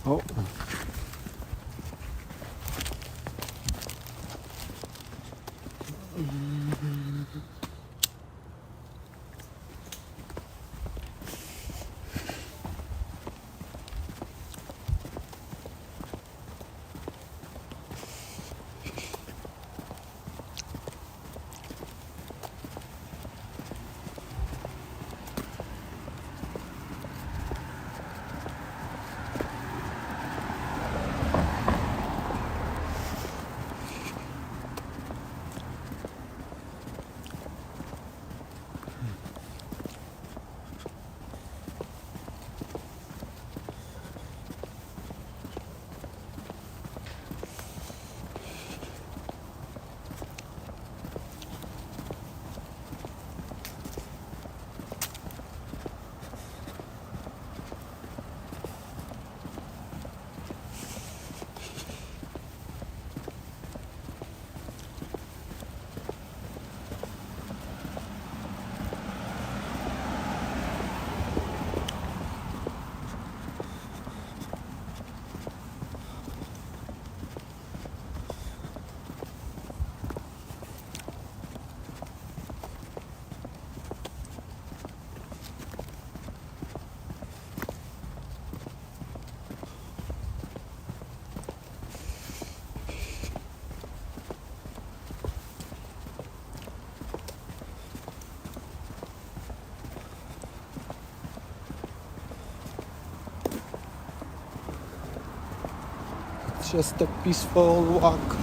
Oh. Just a peaceful walk.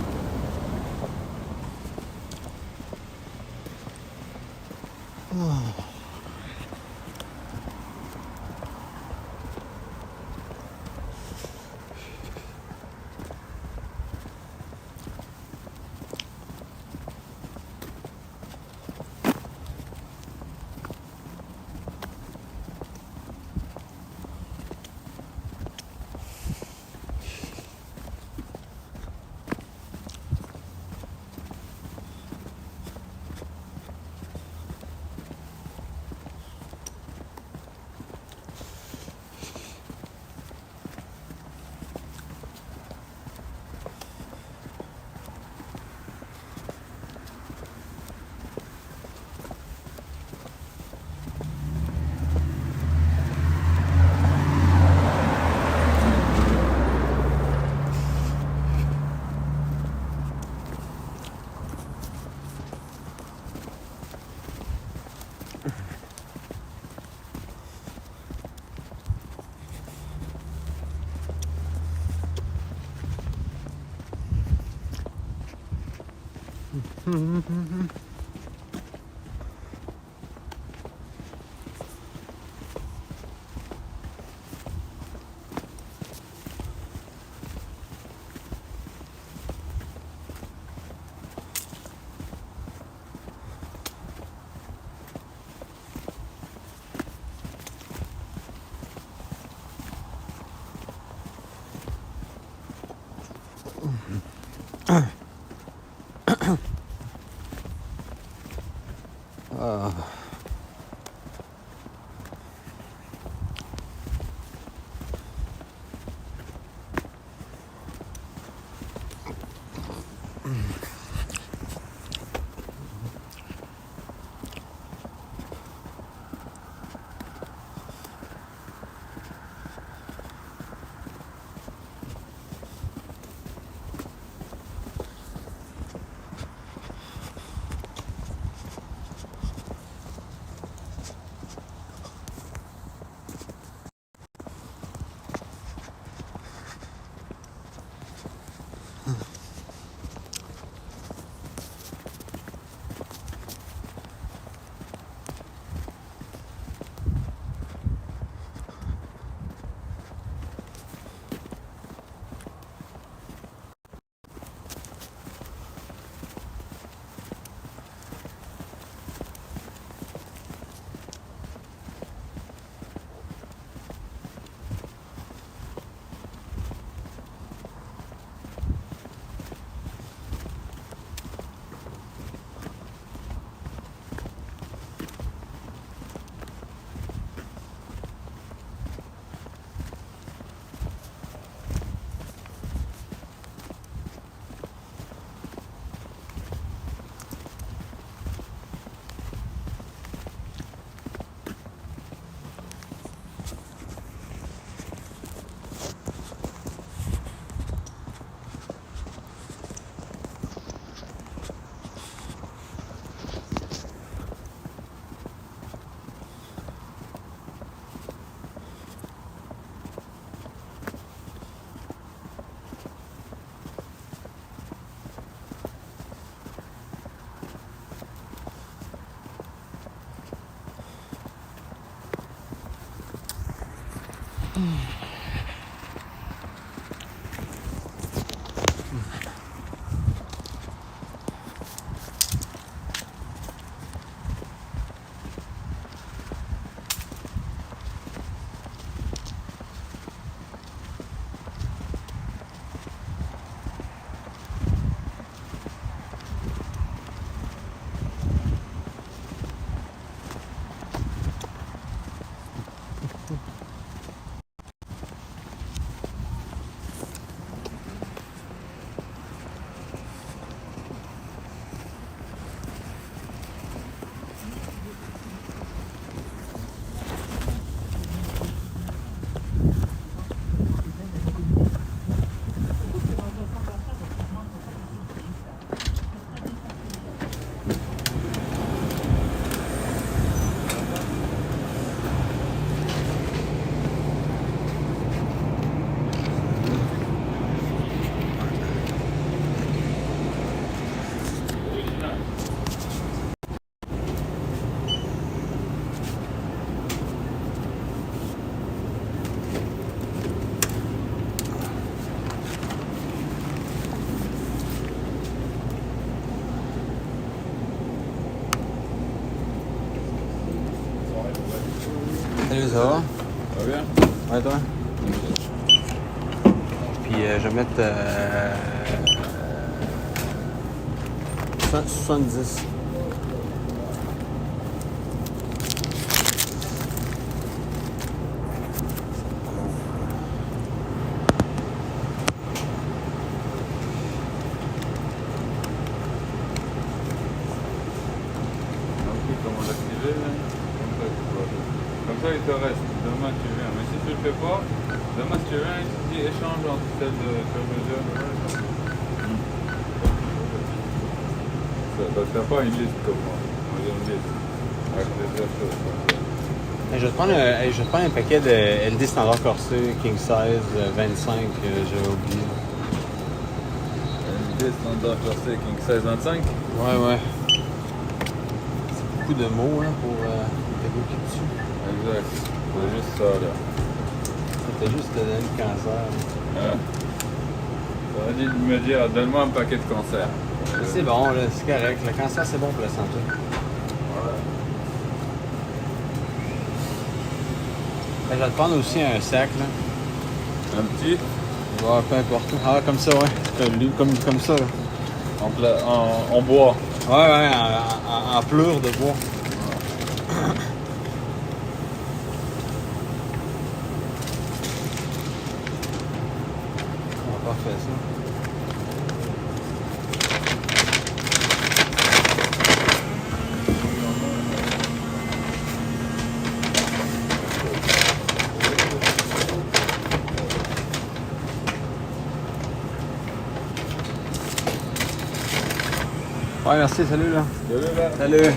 Ça va? Ça va bien? Ouais, toi? Puis je vais mettre 70. Comment l'activer là? Comme ça il te reste. Demain tu viens. Mais si tu le fais pas, demain si tu viens, il te dit échange entre celle de Curvejeune. Parce que t'as pas une liste comme moi. Moi j'ai une liste. Avec plusieurs choses comme ça. Je vais te prendre un paquet de LD standard corsé, king size, 25, j'avais oublié. Une liste standard corsé king size 25. Ouais. C'est beaucoup de mots hein, pour t'évoquer dessus. Exact. C'est juste ça là. C'était juste te donner le cancer. Ouais. T'aurais dit de me dire donne-moi un paquet de cancer. C'est bon, là, c'est correct. Le cancer, c'est bon pour la santé. Ouais. Je vais te prendre aussi un sac, là. Un petit Ouais, peu importe. Ah, comme ça, ouais. Comme ça, là. en bois. Ouais, en pleure de bois. On va pas faire ça. Ouais, merci, salut là. Salut là. Salut.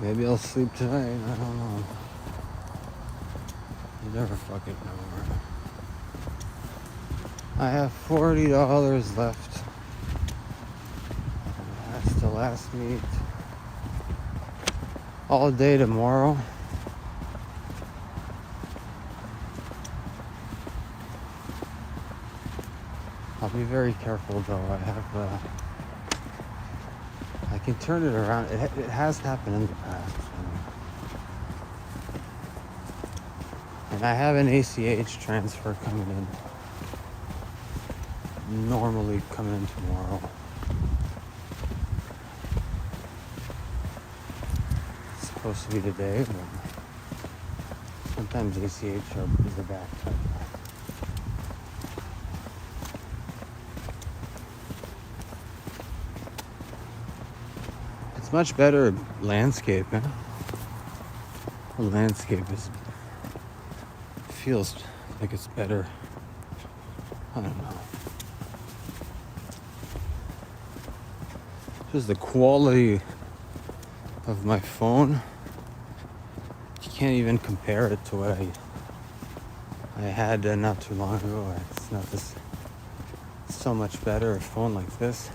Maybe I'll sleep tonight. I don't know. You never fucking know. I have $40 left. That's the last meet. All day tomorrow. I'll be very careful though. I have I can turn it around. It has happened in the past. And I have an ACH transfer coming in. Normally coming in tomorrow. It's supposed to be today, but sometimes ACH is a back type. It's much better landscape, man. The landscape feels like it's better. I don't know. Just the quality of my phone. You can't even compare it to what I had not too long ago. It's not this. It's so much better a phone like this.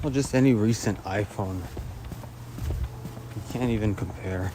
Well, just any recent iPhone. You can't even compare.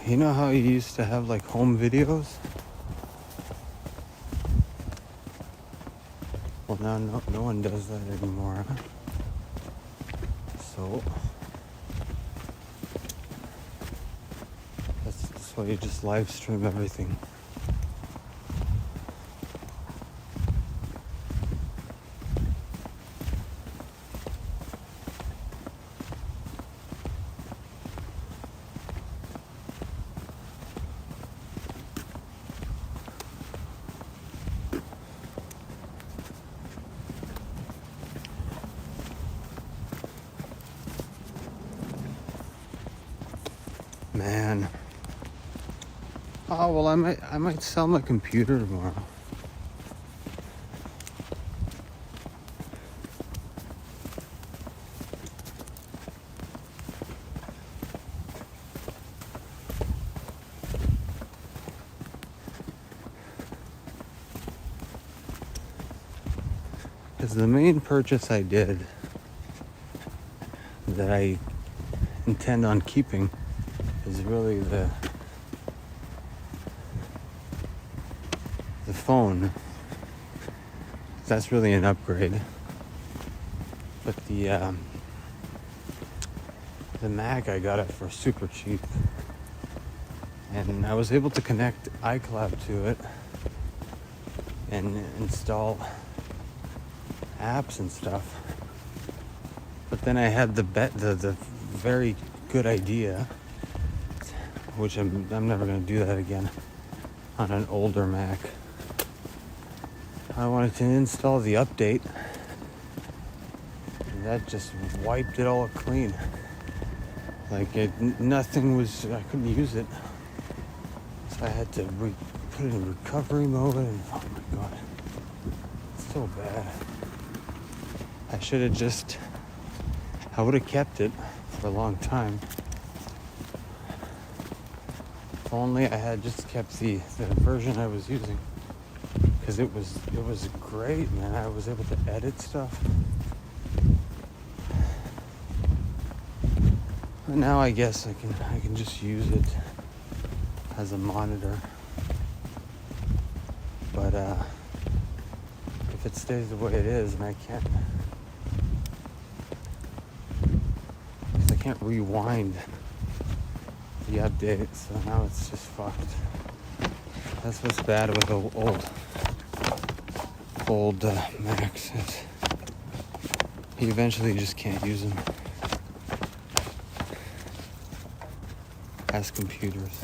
You know how you used to have like home videos? Well, now no one does that anymore. Huh? So that's why you just live stream everything. Man. Oh well, I might sell my computer tomorrow. Because the main purchase I did that I intend on keeping is really the phone. That's really an upgrade. But the Mac, I got it for super cheap. And I was able to connect iCloud to it and install apps and stuff. But then I had the very good idea, which I'm never going to do that again on an older Mac. I wanted to install the update, and that just wiped it all clean. Like nothing was, I couldn't use it. So I had to put it in recovery mode, and oh my god, it's so bad. I would have kept it for a long time. If only I had just kept the version I was using. Because it was great, man. I was able to edit stuff. But now I guess I can just use it as a monitor. But if it stays the way it is, and I can't rewind the update, so now it's just fucked. That's what's bad with old Macs. You eventually just can't use them as computers.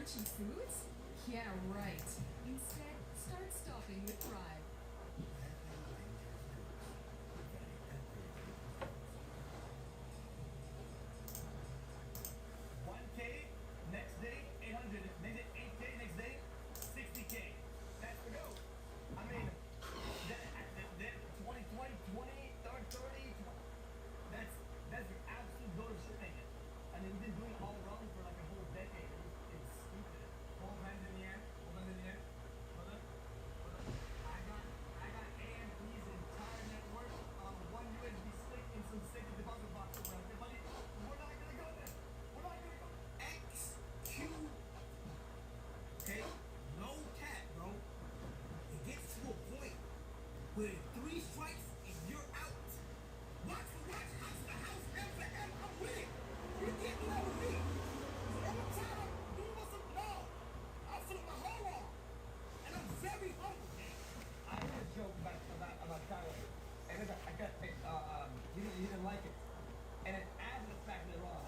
crunchy foods? Yeah, right. Instead, start stopping with Thrive. 1K, next day 800, next day 8K, next day 60K. That's the go. I mean, then 20, 20, 20, 30, 30. That's the absolute go to shit making. I mean, we've been doing it all wrong for like a whole decade. It's stupid. Hold hands in the air. Hold hands in the air. Hold up. Hold up. I got AMP's entire network on one USB stick in some safety deposit box somewhere. Okay, buddy? We're not gonna go there. We're not gonna go. XQ. Okay? No cat, bro. It gets to a point where 3 strikes and you're out. Watch for watch, house to house, M for M. I'm with it. You can't do that with me. Every time I'm doing some no, I'll flip my whole arm. And I'm very humble, man. I heard a joke about Tyler. And I got he didn't like it. And then after the fact later on,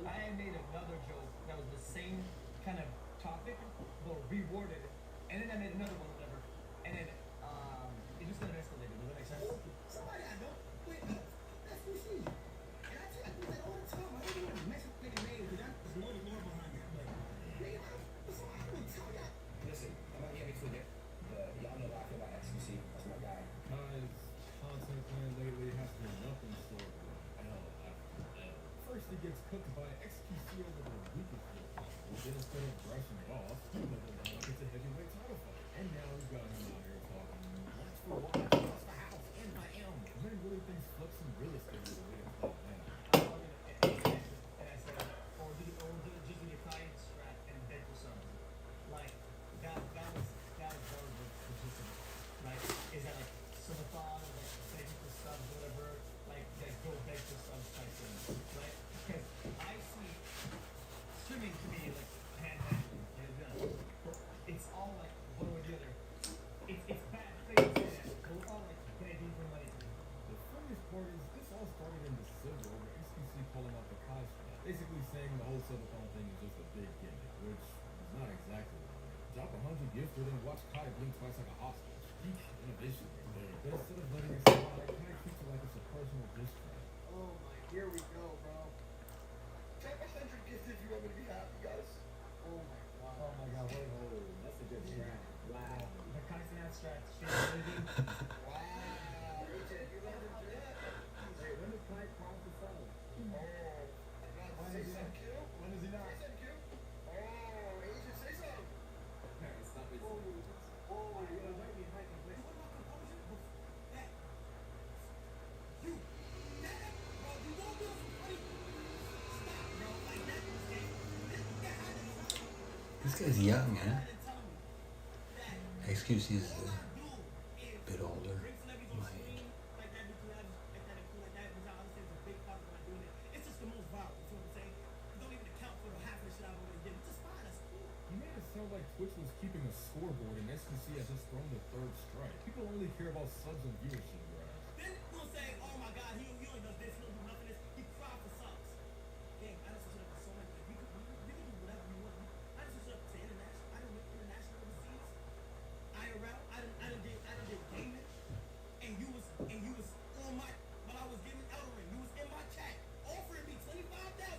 I had made another joke that was the same kind of topic, but reworded. And then I made another one, whatever. And then it just kind of escalated. Does that make sense? Somebody I know. Wait, that's who she. And I tell you that all the time. I don't even mess with nigga name because there's more than more behind that. Like, nigga, I don't tell y'all. Listen, I'm not getting between it. Y'all know how I feel about XQC. That's my guy. Kai's content plan lately has been nothing short of L after L. First, it gets cooked by XQC over the weakest foot possible. Then instead of brushing it off, he leveled down like it's a heavyweight title fight. And now we've got him out here talking watch for watch, house for house, M by M. And then he really thinks flex some real estate is the way to play it now. And I said, or did just do the Kai strat and beg for something? Like that was the gist of it. Like, is that like subathon or like begging for subs, whatever, like that go beg for subs type thing, right? Because I see streaming to be like panhandling, it's all like one or the other. It's bad things to say that, but we're all like begging for money. The funniest part is this all started in December over XQC pulling out the Kai strat, basically saying the whole subathon thing is just a big gimmick, which is not exactly right. Drop 100 gifts for then watch Kai blink twice like a hostage. Peak innovation right there. But instead of letting it slide, Kai treats it like it's a personal diss track. Oh my, here we go, bro. Take 100 gifts if you want me to be happy, guys. Oh my god. Oh my god, wait. Oh, that's a good strat. Wow. The consonant strat. Wow. AJ, you let him do that? Hey, when does Kai cross the phone? When does he not? When does he not? Say something, Q. Oh, AJ, say something. It's not me. Oh, you're gonna make me hype and play. What about composure? That. You. That. Bro, you won't do some funny. Stop, bro. Like that. This guy's young, huh? XQC is a bit older. My age. You made it sound like Twitch was keeping a scoreboard and XQC has just thrown the third strike. People only care about subs and viewership graphs. Then we'll say, oh my god, he only does this, he don't do nothing this, he cried for subs. Dang, I just switched up to so many things. We can do whatever we want. I just switched up to international. I done went international overseas. IRL, I done did gaming. And you was on my, when I was giving Elden Ring, you was in my chat, offering me 25,000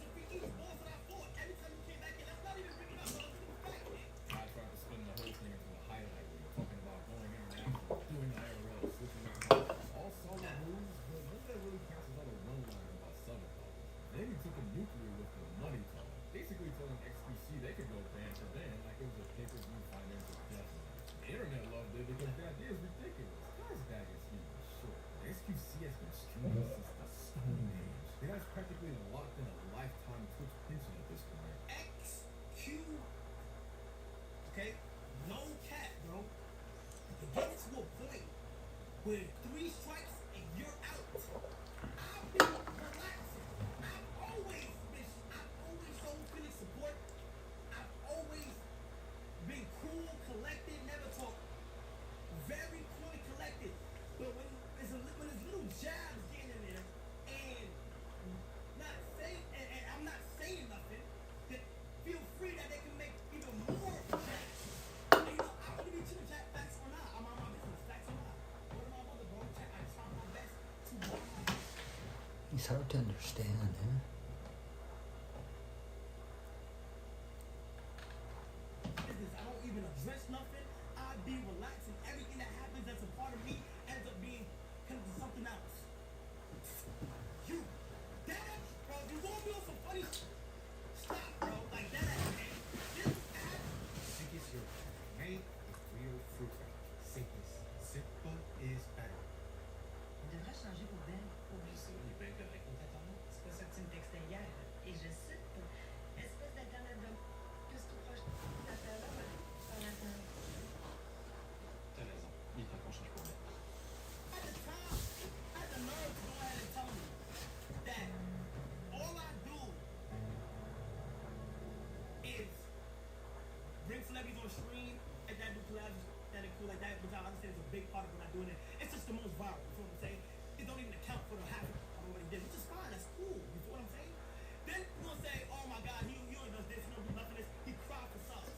for each boss that I fought. Every time you came back in, that's not even bringing up, but I'm bringing back, man. I tried to spin the whole thing into a highlight reel, talking about going international, doing IRL, switching up all solid moves, but none of that really counts as all a one-liner about subathon. Then he took a nuclear with the money talk, basically telling XQC they could go ban for ban like it was a pay-per-view financial death match. The internet loved it because the idea is ridiculous. Guy's bag is huge, sure. XQC has been streaming since the Stone Age. The guy's practically locked in a lifetime Twitch pension at this point. XQ. Okay? No cat, bro. It gets to a point where 3 strikes and you're out. I've been relaxing. I've always shown Phoenix support. I've always been cool, collected, never talk. Very cool and collected. But when there's little jabs getting in there and not saying, and I'm not saying nothing, then feel free that they can make even hard to understand, eh? Business. I don't even address nothing. I be relaxing. Everything that happens that's a part of me ends up being something else. You, that, bro, you want me on some funny stop, bro. Like that, man. This app. Biggest your made with real fruit. Simples. Simple is better. On devrait changer pour Ben. Oublie ça. Il est bien correct au téléphone. C'est pas ça que tu me textais hier. Et je cite, espèce d'internet de plus tout proche de ta là, par la fin. T'as raison. Il est temps qu'on change pour Ben. At the time, I had the nerve to go ahead and tell me that all I do is bring celebrities on stream and that do collabs that are cool like that, which I understand is a big part of what I'm doing. It's just the most viral, you feel what I'm saying? It don't even account for the half of I already did, which is fine, that's cool, you feel what I'm saying? Then you're gonna say, oh my god, he only does this, he don't do nothing this, he cried for subs.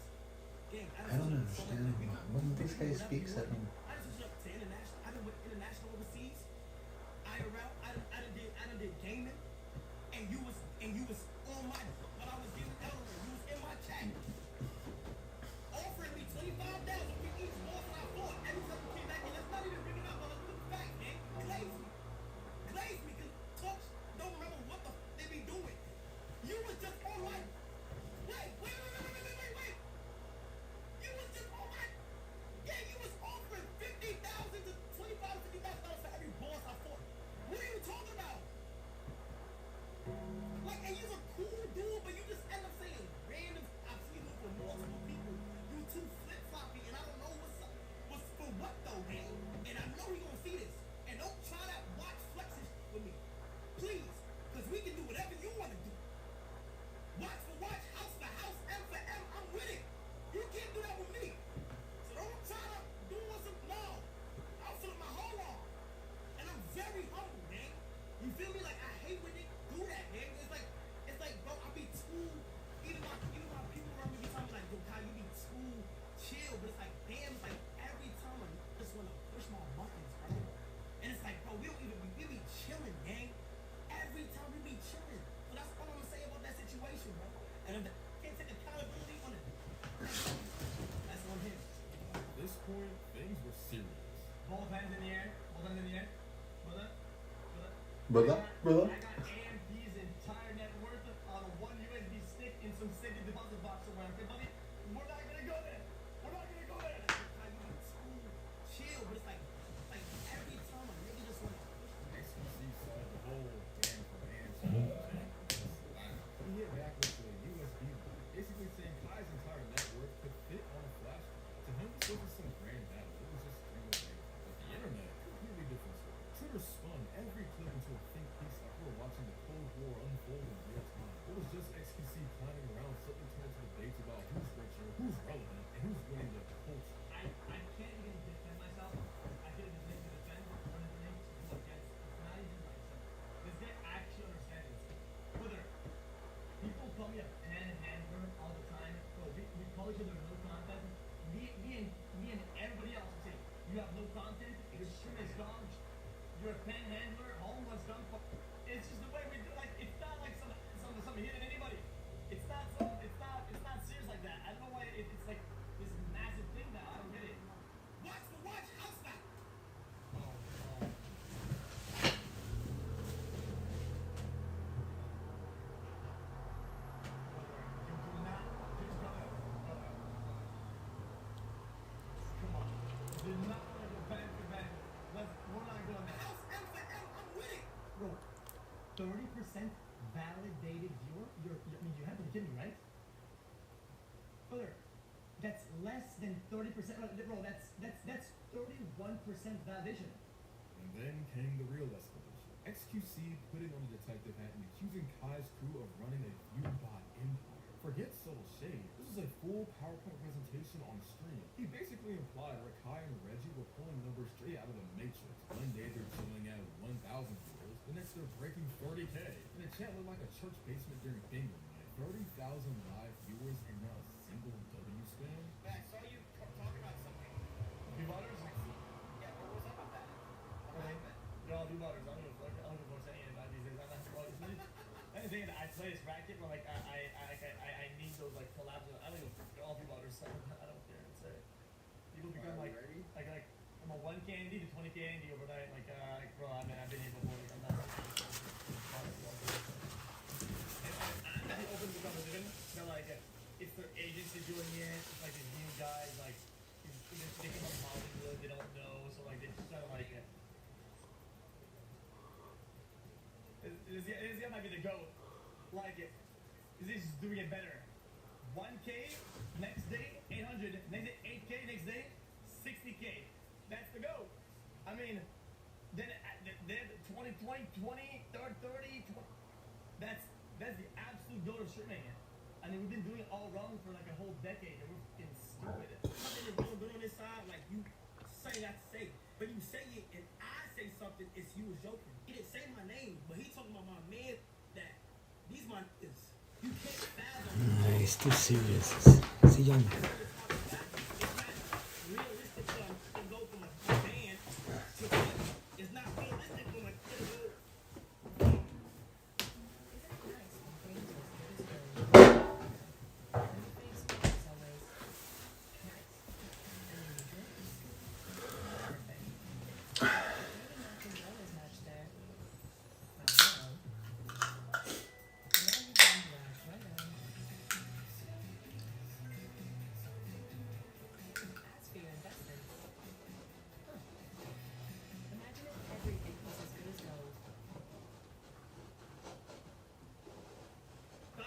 Gang, I don't understand when this guy speaks. I don't. I just switched up to international. I done went international overseas. IRL. I done did gaming, and you was on my what I was giving Elder. You was in my chat, offering me $25 for each boss that I fought. Every time you came back, and let's not even bring it up. But let's look back, man. Glaze me, cause talks don't remember what the they be doing. You was just on my wait. You was just on my you was offering $50,000 to $25,000 to $50,000 for every boss I fought. What are you talking about? Like, and you're a cool dude, but you just end up saying random. I've seen you for multiple people. You too flip floppy, and I don't know what's for what though, man. And I know he gonna see this. And don't try that watch flexes with me, please, because we can do whatever you want to do. Watch for watch, house for house, M for M. I'm with it. You can't do that with me. So don't try to do some no. I'll flip my whole arm. And I'm very humble, man. You feel me? Like I hate when they do that, man. It's like, bro, I be too. Even my people around me be telling me like, yo, Kai, you be too chill. But it's like, damn, it's like every time I just wanna push my buttons, bro. And it's like, bro, we be chilling, gang. Every time we be chilling. So that's all I'm gonna say about that situation, bro. And if I can't take accountability on it, that's on him. At this point, things were serious. Both hands in the air. Both hands in the air. Brother. Brother. I got AMP's entire net worth on a one USB stick in some safety deposit box somewhere. Okay, buddy? We're not gonna go there. Chill, but it's like every time a nigga just wanna push XQC saw the whole band for band thing. He hit back with the USB, basically saying Kai's entire net worth could fit on a flash drive. To him, this wasn't some grand battle. It was just real data. But the internet, completely different story. Twitter spun every clip into a think piece like we were watching the Cold War unfold in real time. It was just XQC planning around suddenly turned to debates about who's richer, who's relevant, and who's winning the culture. I can't even defend myself. I can't even make the defend or anything to go against. It's not even myself. Because they actually understand it. Whether people call me a panhandler all the time, so we call each other no content. Me and everybody else say, you have no content, your stream is gone, you're a panhandler, home was done. It's just the way we do. Like it's not like some hitting anybody. It's not serious like that. I don't know why it's like this massive thing now. I don't get it. Watch house back. Do not want to go back to back. We're not going to house M for M. I'm with it. Bro, 30% validated viewer? I mean, you have to be kidding me, right? Brother, that's less than 30%. Bro, that's 31% validation. And then came the real escalation. XQC putting on the detective hat and accusing Kai's crew of running a viewbot empire. Forget subtle shade. This was a full PowerPoint presentation on stream. He basically implied that Kai and Reggie were pulling numbers straight out of the Matrix. One day they're chilling at 1,000 viewers, the next they're breaking 30K. And the chat looked like a church basement during bingo night. 30,000 live viewers and not a single W spam. I saw you talking about something. Viewboters? Yeah, what was up with that? Yo, do butters. I don't know if we're saying about these days. something. I don't care. It's people become like from a 1K Andy to 20K Andy overnight. Bro, I mean, I've been here before. I'm not. And I open the conversation. They're like, it's their agency doing it. It's like these new guys, like, they come from Hollywood. They don't know, so like they just kind of like. This guy might be the GOAT. Like it. He's just doing it better. 1K, next day, 800, next day, 8K, next day, 60K. That's the GOAT. I mean, then 20, 30, 20. That's the absolute GOAT of shit making. I mean, we've been doing it all wrong for like a whole decade, and we're fucking stupid. Something is going good on this side, like you say that to say. But you say it and I say something, it's you was joking. He didn't say my name, but he talking about my man that these my niggas. You can't fathom. Nah, he's too serious. He's a young man. It's not realistic to go from a band to it's not realistic from a to go from Isn't it nice when things are good as gold? And the face is always nice. And when you drink, perfect. Maybe nothing's always much there. I know. Now you've done black, right on. As for your investments, imagine if everything was as good as gold. 5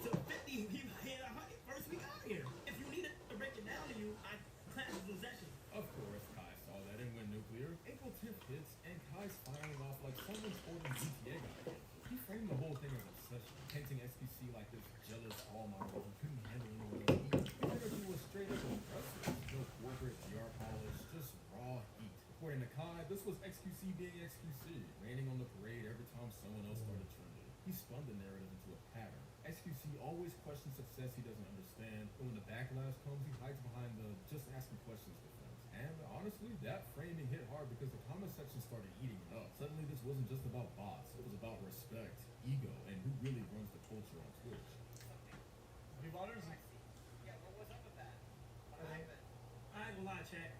to 50, he hit 100 first week out here. If you need it to break it down to you, I class is possession. Of course, Kai saw that and went nuclear. April 10th hits, and Kai's firing off like someone's ordering GTA guy. He framed the whole thing as obsession, painting SPC like this jealous hall model who couldn't handle anyone else eating. His energy was straight up impressive. No corporate PR polish, just raw heat. According to Kai, this was XQC being XQC, raining on the parade every time someone else started trending. He spun the narrative into a pattern. XQC always questions success he doesn't understand, but when the backlash comes, he hides behind the just asking questions defense. And honestly, that framing hit hard because the comment section started eating it up. Suddenly, this wasn't just about bots, it was about respect, ego, and who really runs the culture on Twitch. New ballers? Yeah, what was up with that? What happened? I ain't gonna lie, chat.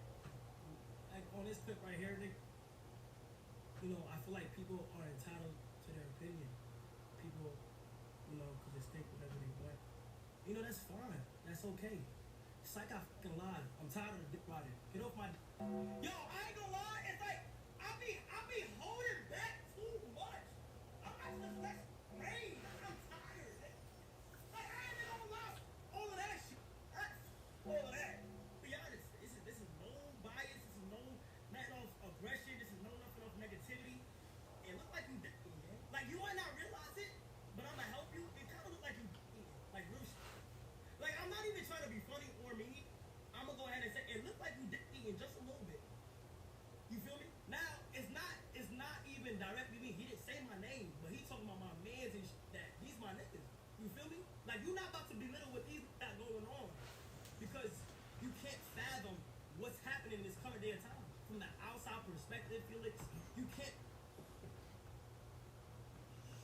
Like on this clip right here, Nick, you know, I feel like people are entitled to their opinion. People, you know, could just think whatever they want. You know, that's fine. That's okay. It's like I fucking lied. I'm tired of the dick riding. Get off my. Yo, I ain't gonna lie. It's like I be holding back too much. I'm just let's rain. I'm tired. Like I ain't gonna lie. All of that shit. All of that. Be honest. This is no bias. This is no nothing off aggression. This is no nothing off negativity. It look like you did. Like you might not realize it, but I'm gonna help you. It kind of look like you like real shit. Like I'm not even trying to be funny or mean. I'm gonna go ahead and say it looked like you did just a little bit. You feel me? Now it's not even directly me. He didn't say my name, but he talking about my mans and that these my niggas. You feel me? Like you're not about to belittle what these got going on because you can't fathom what's happening in this current day of time from the outside perspective, Felix. You can't.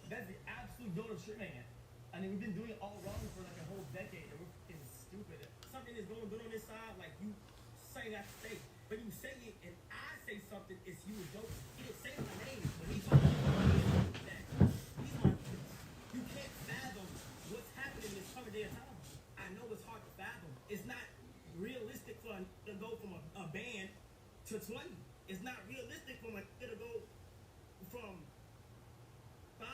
That's the absolute GOAT of shit making. I mean, we've been doing it all wrong for like a whole decade, and we're fucking stupid. Something is going good on this side, like you say that to say, but you say it and I say something, it's you was joking. He didn't say my name, but he told me that these my niggas. You can't fathom what's happening in this current day of time. I know it's hard to fathom. It's not realistic for to go from a band to 20. It's not realistic for a to go from 5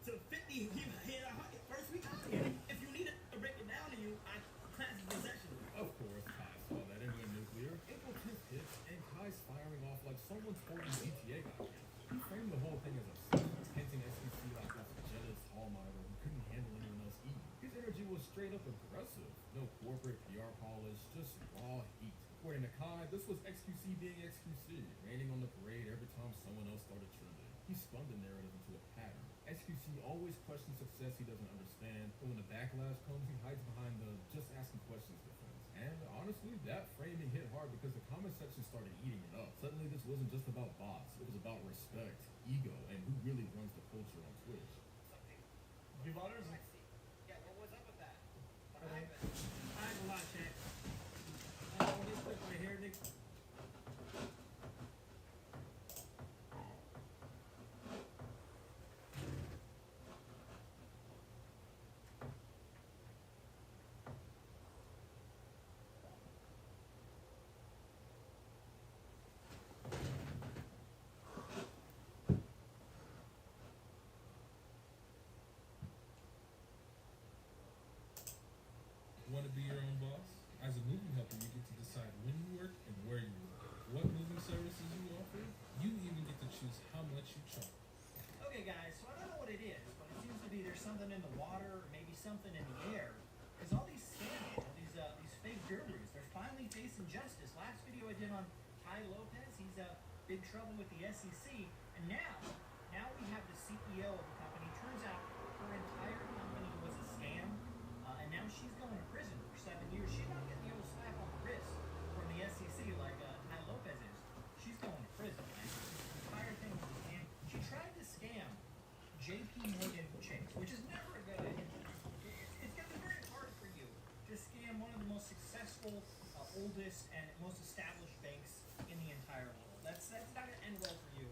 to 50. He hit 100 first week out here. If you need it to break it down to you, I class is possession. Of course, Kai saw that and went nuclear. April 10th hits, and Kai's firing off like someone's ordering GTA guy. He framed the whole thing as obsession, painting SPC like this jealous hall model who couldn't handle anyone else eating. His energy was straight up aggressive. No corporate PR polish, just raw heat. According to Kai, this was XQC being XQC, raining on the parade every time someone else started trending. He spun the narrative into a pattern. XQC always questions success he doesn't understand, but when the backlash comes, he hides behind the just asking questions defense. And honestly, that framing hit hard because the comment section started eating it up. Suddenly, this wasn't just about bots, it was about respect, ego, and who really runs the culture on Twitch. New ballers? Yeah, what was up with that? What Okay. happened? to be your own boss? As a moving helper, you get to decide when you work and where you work, what moving services you offer. You even get to choose how much you charge. Okay, guys, so I don't know what it is, but it seems to be there's something in the water or maybe something in the air. Because all these scams, all these fake gurus, they're finally facing justice. Last video I did on Ty Lopez, he's big trouble with the SEC, and now we have the CEO of the company. Turns out her entire company was a scam, and now she's going to prison for 7 years. She's not getting the old slap on the wrist from the SEC like Ty Lopez is. She's going to prison, man. The entire thing was a scam. She tried to scam JP Morgan Chase, which is never a good idea. It's going to be very hard for you to scam one of the most successful, oldest, and most established banks in the entire world. That's not going to end well for you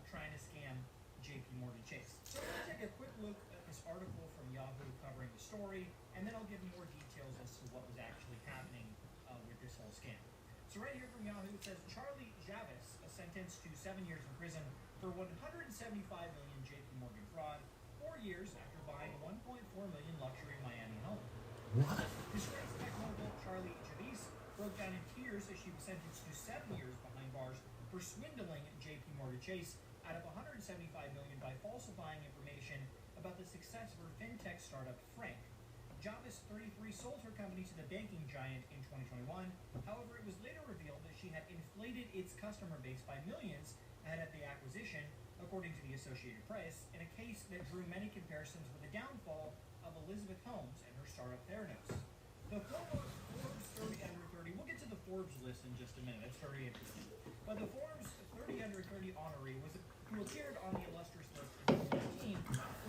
trying to scam JP Morgan Chase. So we're going to take a quick look at this article from Yahoo covering the story, and then I'll give more details as to what was actually happening with this whole scam. So right here from Yahoo, it says Charlie Javis sentenced to 7 years in prison for 175 million JP Morgan fraud, 4 years after buying 1.4 million luxury Miami home. What? Disgraced tech mogul Charlie Javis broke down in tears as she was sentenced to 7 years behind bars for swindling JP Morgan Chase out of 175 million by falsifying information about the success of her fintech startup Frank. Javis, 33, sold her company to the banking giant in 2021. However, it was later revealed that she had inflated its customer base by millions ahead of the acquisition, according to the Associated Press, in a case that drew many comparisons with the downfall of Elizabeth Holmes and her startup Theranos. The former Forbes 30 Under 30, we'll get to the Forbes list in just a minute, that's very interesting. But the Forbes 30 Under 30 honoree who appeared on the illustrious list in 2019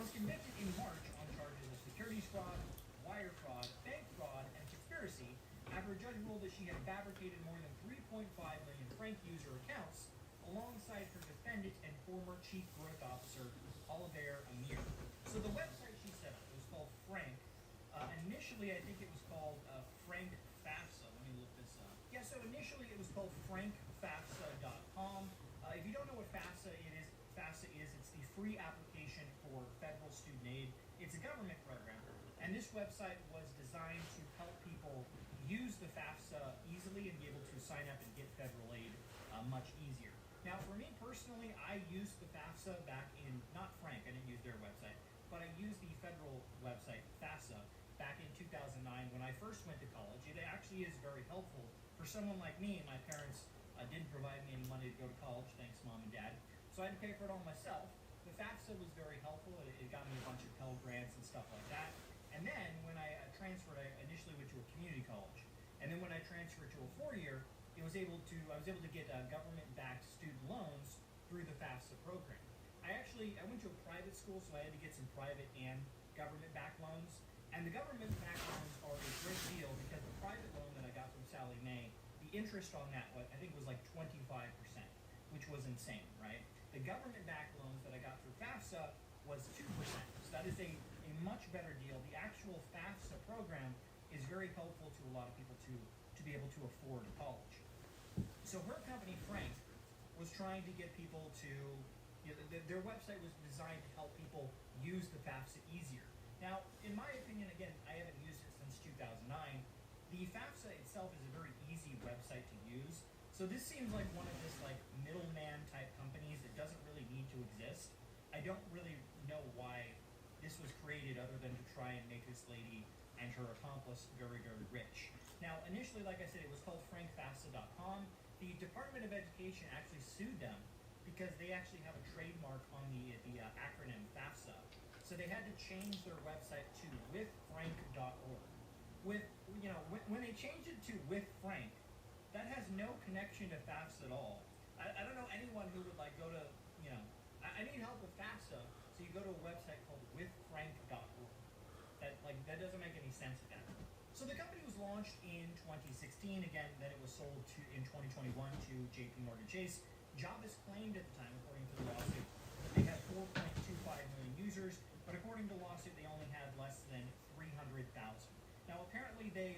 was convicted in March on charges of securities fraud, wire fraud, bank fraud, and conspiracy after a judge ruled that she had fabricated more than 3.5 million Frank user accounts alongside her defendant and former chief growth officer, Oliver Amir. So the website she set up was called Frank. Initially, I think it was called Frank FAFSA. Let me look this up. Yeah, so initially it was called frankfafsa.com. If you don't know what FAFSA is, it's the free application for federal student aid. It's a government program, and this website was designed to help people use the FAFSA easily and be able to sign up and get federal aid much easier. Now, for me personally, I used the FAFSA back in, not Frank, I didn't use their website, but I used the federal website, FAFSA, back in 2009 when I first went to college. It actually is very helpful for someone like me. My parents didn't provide me any money to go to college, thanks Mom and Dad, so I had to pay for it all myself. The FAFSA was very helpful. It got me a bunch of Pell Grants and stuff like that. And then when I transferred, I initially went to a community college. And then when I transferred to a 4-year, I was able to get government-backed student loans through the FAFSA program. I went to a private school, so I had to get some private and government-backed loans. And the government-backed loans are a great deal because the private loan that I got from Sallie Mae, the interest on that, I think, was like 25%, which was insane, right? The government-backed loans that I got through FAFSA was 2%. So that is a much better deal. The actual FAFSA program is very helpful to a lot of people to be able to afford college. So her company, Frank, was trying to get people to, their website was designed to help people use the FAFSA easier. Now, in my opinion, again, I haven't used it since 2009. The FAFSA itself is a very easy website to use. So this seems like one of this like middleman type companies that doesn't really need to exist. I don't really know why this was created other than to try and make this lady and her accomplice very, very rich. Now, initially, like I said, it was called frankfafsa.com. The Department of Education actually sued them because they actually have a trademark on the acronym FAFSA. So they had to change their website to withfrank.org. When they changed it to withfrank, that has no connection to FAFSA at all. I don't know anyone who would like go to, I need help with FAFSA, so you go to a website called withfrank.org. That doesn't make any sense again. So the company was launched in 2016. Again, then it was sold in 2021 to JP Morgan Chase. Javis claimed at the time, according to the lawsuit, that they had 4.25 million users, but according to the lawsuit, they only had less than 300,000. Now, apparently, they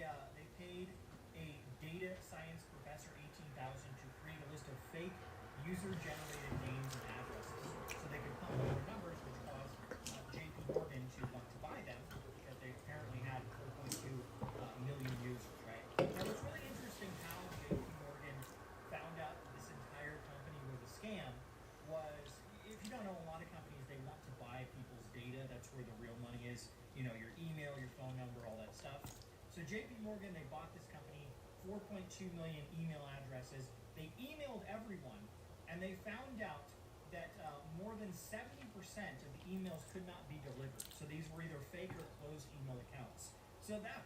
paid a data science professor $18,000 to create a list of fake user-generated names and addresses so they could pump more numbers, which caused JP Morgan to want to buy them because they apparently had 4.2 million Morgan, they bought this company, 4.2 million email addresses. They emailed everyone, and they found out that more than 70% of the emails could not be delivered. So these were either fake or closed email accounts. So that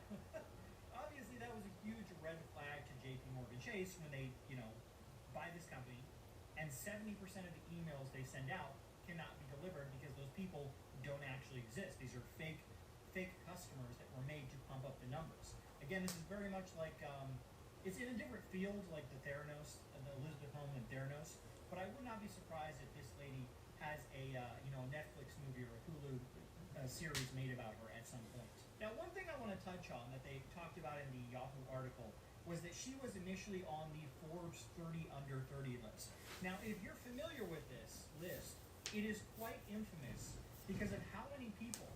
obviously that was a huge red flag to JP Morgan Chase when they, buy this company, and 70% of the emails they send out cannot be delivered because those people don't actually exist. These are fake customers that were made to pump up the numbers. Again, this is very much like it's in a different field, like the Theranos, the Elizabeth Holmes and Theranos. But I would not be surprised if this lady has a Netflix movie or a Hulu series made about her at some point. Now, one thing I want to touch on that they talked about in the Yahoo article was that she was initially on the Forbes 30 Under 30 list. Now, if you're familiar with this list, it is quite infamous because of how many people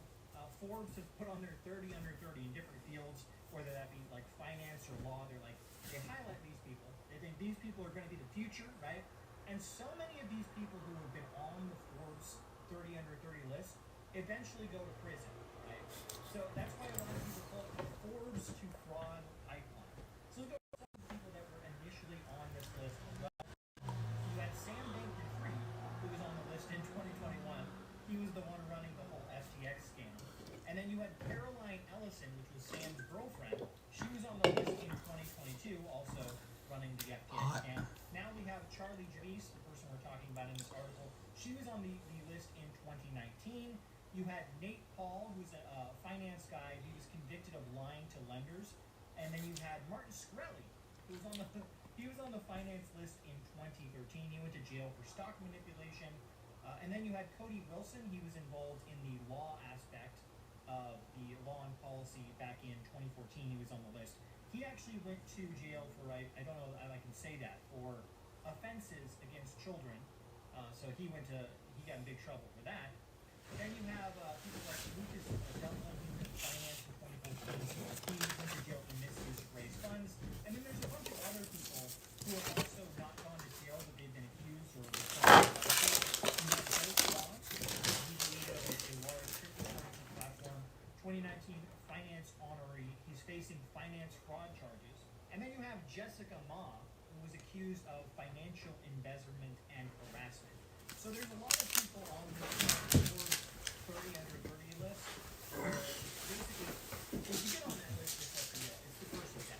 Forbes has put on their 30 Under 30 in different fields, whether that be like finance or law. They highlight these people. They think these people are going to be the future, right? And so many of these people who have been on the Forbes 30 Under 30 list eventually go to prison, right? So that's why a lot of people call it the Forbes to fraud pipeline. So let's go to some people that were initially on this list as well. You had Sam Bankman-Fried, who was on the list in 2021. He was the one running the whole FTX scam. And then you had Caroline Ellison, which was Sam's girlfriend. She was on the list in 2022, also running the FTX scam. Now we have Charlie Javice, the person we're talking about in this article. She was on the list in 2019. You had Nate Paul, who's a finance guy. He was convicted of lying to lenders. And then you had Martin Shkreli, who was on the finance list in 2013. He went to jail for stock manipulation. And then you had Cody Wilson. He was involved in the law aspect of the law and policy back in 2014. He was on the list. He actually went to jail for, I don't know if I can say that, for offenses against children. So he got in big trouble for that. Then you have people like Lucas Dublin, he was in finance in 2014. He went to jail for misuse of raised funds. And then there's a bunch of other people who have also not gone to jail, but they've been accused or charged. You have Joe Ross, he's the leader of a large cryptocurrency platform, 2019 finance honoree. He's facing finance fraud charges. And then you have Jessica Ma, who was accused of financial embezzlement and harassment. So there's a lot of people on this 30 Under 30 list. Basically, if you get on that list, it's the first step.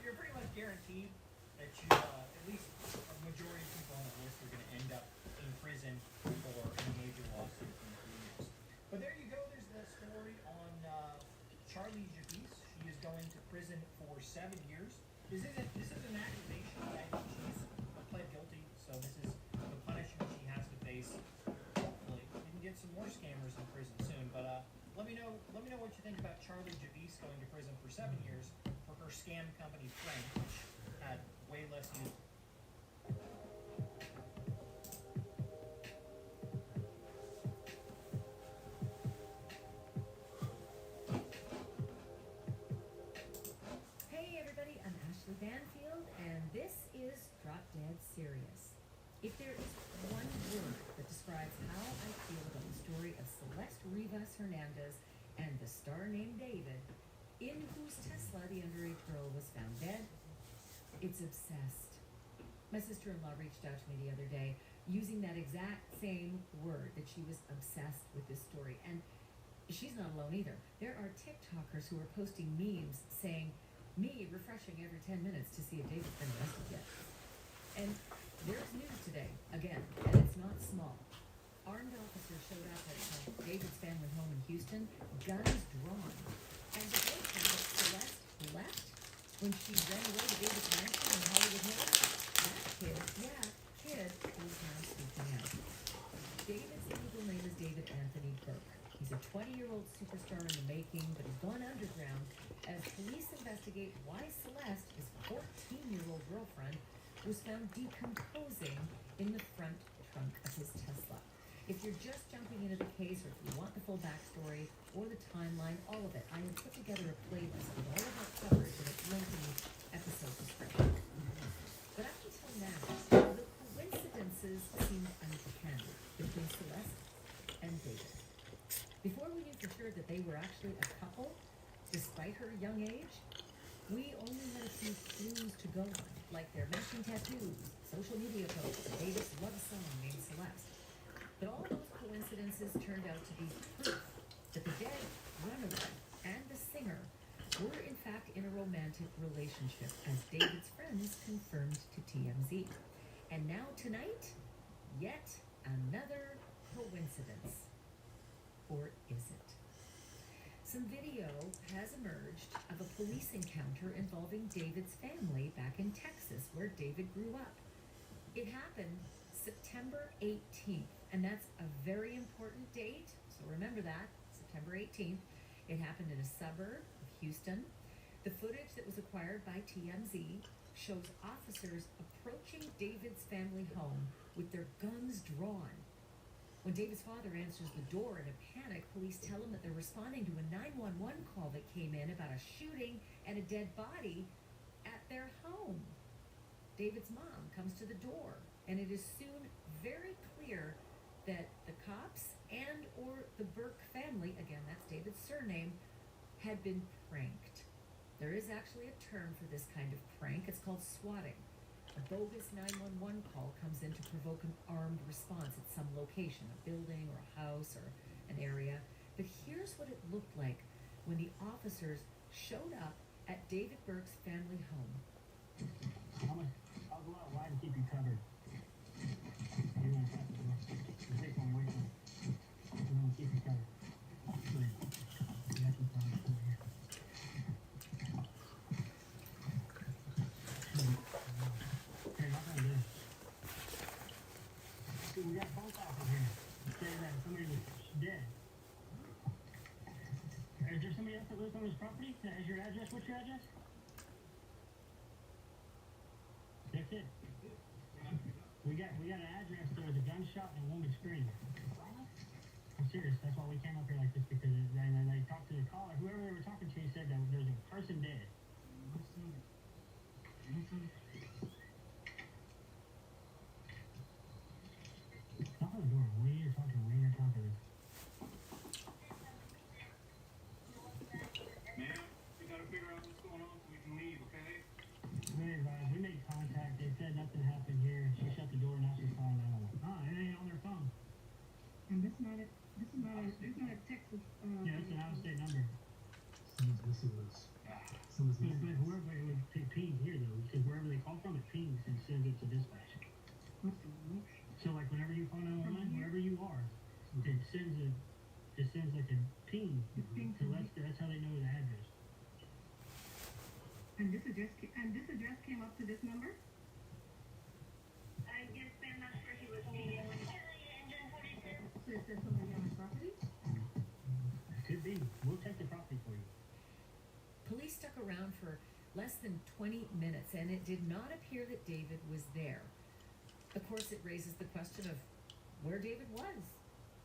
You're pretty much guaranteed that you, at least a majority of people on that list are going to end up in prison for any major lawsuit in 3 years. But there you go. There's the story on Charlie Javice. She is going to prison for 7 years. This is an accusation. I think she's pled guilty, so this is the punishment she has to face. Hopefully, we can get some more scammers in prison soon. But let me know what you think about Charlie Javice going to prison for 7 years for her scam company Frank, which had way less use. Hey everybody, I'm Ashley Banfield, and this is Drop Dead Serious. If there is one word that describes how I feel about the story of Celeste Rivas Hernandez and the star named David, in whose Tesla the underage girl was found dead, it's obsessed. My sister-in-law reached out to me the other day using that exact same word, that she was obsessed with this story. And she's not alone either. There are TikTokers who are posting memes saying, me refreshing every 10 minutes to see if David's been arrested yet. And there's news today, again, and it's not small. Armed officers showed up at David's family home in Houston, guns drawn. And the boyfriend that Celeste left when she ran away to David's mansion in Hollywood Hills, that kid is now speaking out. David's legal name is David Anthony Burke. He's a 20-year-old superstar in the making, but he's gone underground as police investigate why Celeste, his 14-year-old girlfriend, was found decomposing in the front trunk of his Tesla. If you're just jumping into the case, or if you want the full backstory or the timeline, all of it, I have put together a playlist with all of our coverage and it's linked in the episode description. But up until now, the coincidences seemed uncanny between Celeste and David. Before we knew for sure that they were actually a couple, despite her young age, few clues to go on, like their matching tattoos, social media posts, and David's love song named Celeste. But all those coincidences turned out to be proof that the dead runaway and the singer were in fact in a romantic relationship, as David's friends confirmed to TMZ. And now tonight, yet another coincidence. Or is it? Some video has emerged of a police encounter involving David's family back in Texas, where David grew up. It happened September 18th, and that's a very important date, so remember that, September 18th. It happened in a suburb of Houston. The footage that was acquired by TMZ shows officers approaching David's family home with their guns drawn. When David's father answers the door in a panic, police tell him that they're responding to a 911 call that came in about a shooting and a dead body at their home. David's mom comes to the door, and it is soon very clear that the cops and or the Burke family, again, that's David's surname, had been pranked. There is actually a term for this kind of prank. It's called swatting. A bogus 911 call comes in to provoke an armed response at some location, a building or a house or an area. But here's what it looked like when the officers showed up at David Burke's family home. I'll go out wide and keep you covered. You won't have to. The big one waiting. I'm gonna keep you covered. Good. You got your phone over here. Okay, what can I do? See, we got a phone call from here saying that somebody was dead. Is there somebody else that lives on this property that has your address? What's your address? That's it. We got an address. There was a gunshot and a woman screamed. I'm serious. That's why we came up here like this, because they talked to the caller. Whoever they were talking to said that there's a person dead. Knock on the door. What are you talking? What are you talking? Ma'am, we gotta figure out what's going on so we can leave, okay? We made contact. They said nothing happened here. She shut the door. Now she's calling 911. Oh, it ain't on their phone. And this is not a Texas, Yeah, it's an out-of-state number. Someone's missing this. Someone's But missing this. whoever it would ping here though, because wherever they call from, it pings and sends it to dispatch. what's the name? So like whenever you call 911, wherever you are, it sends like a ping. So that's how they know the address. And this address came up to this number? I guess I'm not sure he was meeting with So it says somebody on my property? Could be. We'll check the property for you. Police stuck around for less than 20 minutes, and it did not appear that David was there. Of course, it raises the question of where David was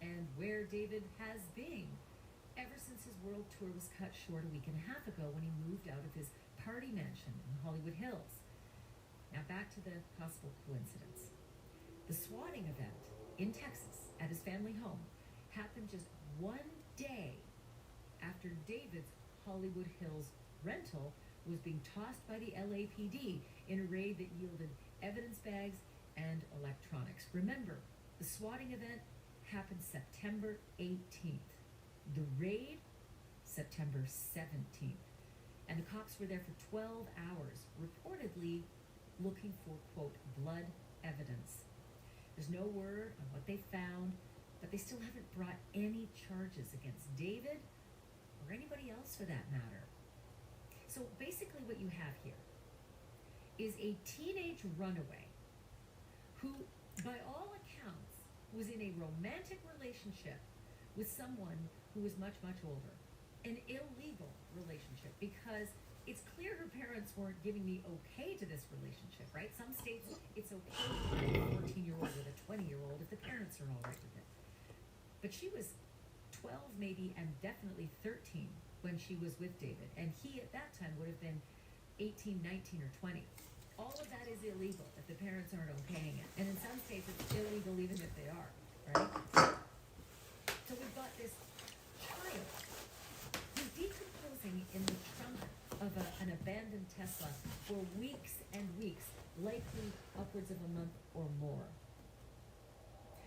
and where David has been ever since his world tour was cut short a week and a half ago when he moved out of his party mansion in Hollywood Hills. Now back to the possible coincidence. The swatting event in Texas at his family home happened just one day after David's Hollywood Hills rental was being tossed by the LAPD in a raid that yielded evidence bags and electronics. Remember, the swatting event happened September 18th. The raid, September 17th. And the cops were there for 12 hours, reportedly looking for, quote, blood evidence. There's no word on what they found, but they still haven't brought any charges against David or anybody else for that matter. So basically what you have here is a teenage runaway who, by all accounts, was in a romantic relationship with someone who was much, much older. An illegal relationship, because it's clear her parents weren't giving the okay to this relationship, right? Some states, it's okay to have a 14-year-old with a 20-year-old if the parents are all right with it. But she was 12 maybe, and definitely 13 when she was with David. And he at that time would have been 18, 19, or 20. All of that is illegal if the parents aren't okaying it. And in some states, it's illegal even if they are, right? So we've got this child who's decomposing in the trunk of an abandoned Tesla for weeks and weeks, likely upwards of a month or more.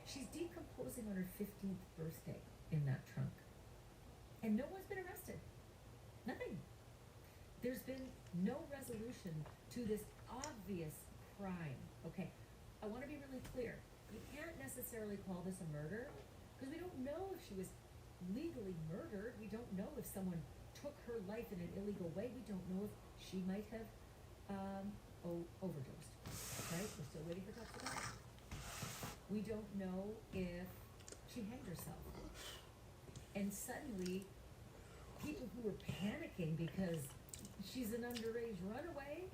She's decomposing on her 15th birthday in that trunk. And no one's been arrested. Nothing. There's been no resolution to this obvious crime. Okay, I want to be really clear. You can't necessarily call this a murder because we don't know if she was legally murdered. We don't know if someone took her life in an illegal way. We don't know if she might have overdosed. Right? We're still waiting for toxicology. We don't know if she hanged herself. And suddenly, people who were panicking because she's an underage runaway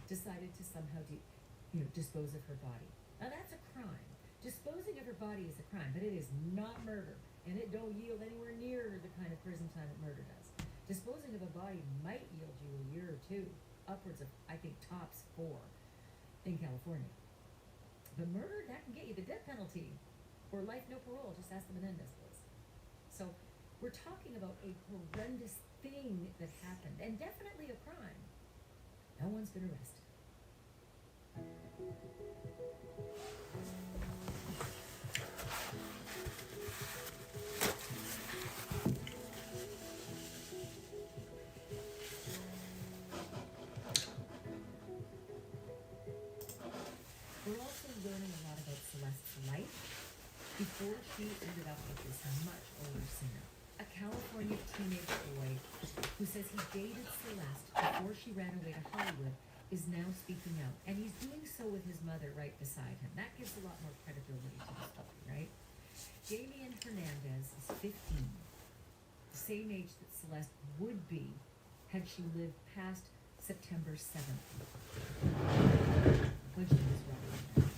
decided to somehow dispose of her body. Now that's a crime. Disposing of her body is a crime, but it is not murder, and it don't yield anywhere near the kind of prison time that murder does. Disposing of a body might yield you a year or two, upwards of, I think, tops 4 in California. But murder, that can get you the death penalty or life no parole. Just ask the Menendez boys. So we're talking about a horrendous thing that happened, and definitely a crime. No one's been arrested. We're also learning a lot about Celeste's life before she ended up with this much older singer. A California teenage boy who says he dated Celeste before she ran away to Hollywood is now speaking out. And he's doing so with his mother right beside him. That gives a lot more credibility to the story, right? Damien Hernandez is 15, the same age that Celeste would be had she lived past September 7th, when she was running.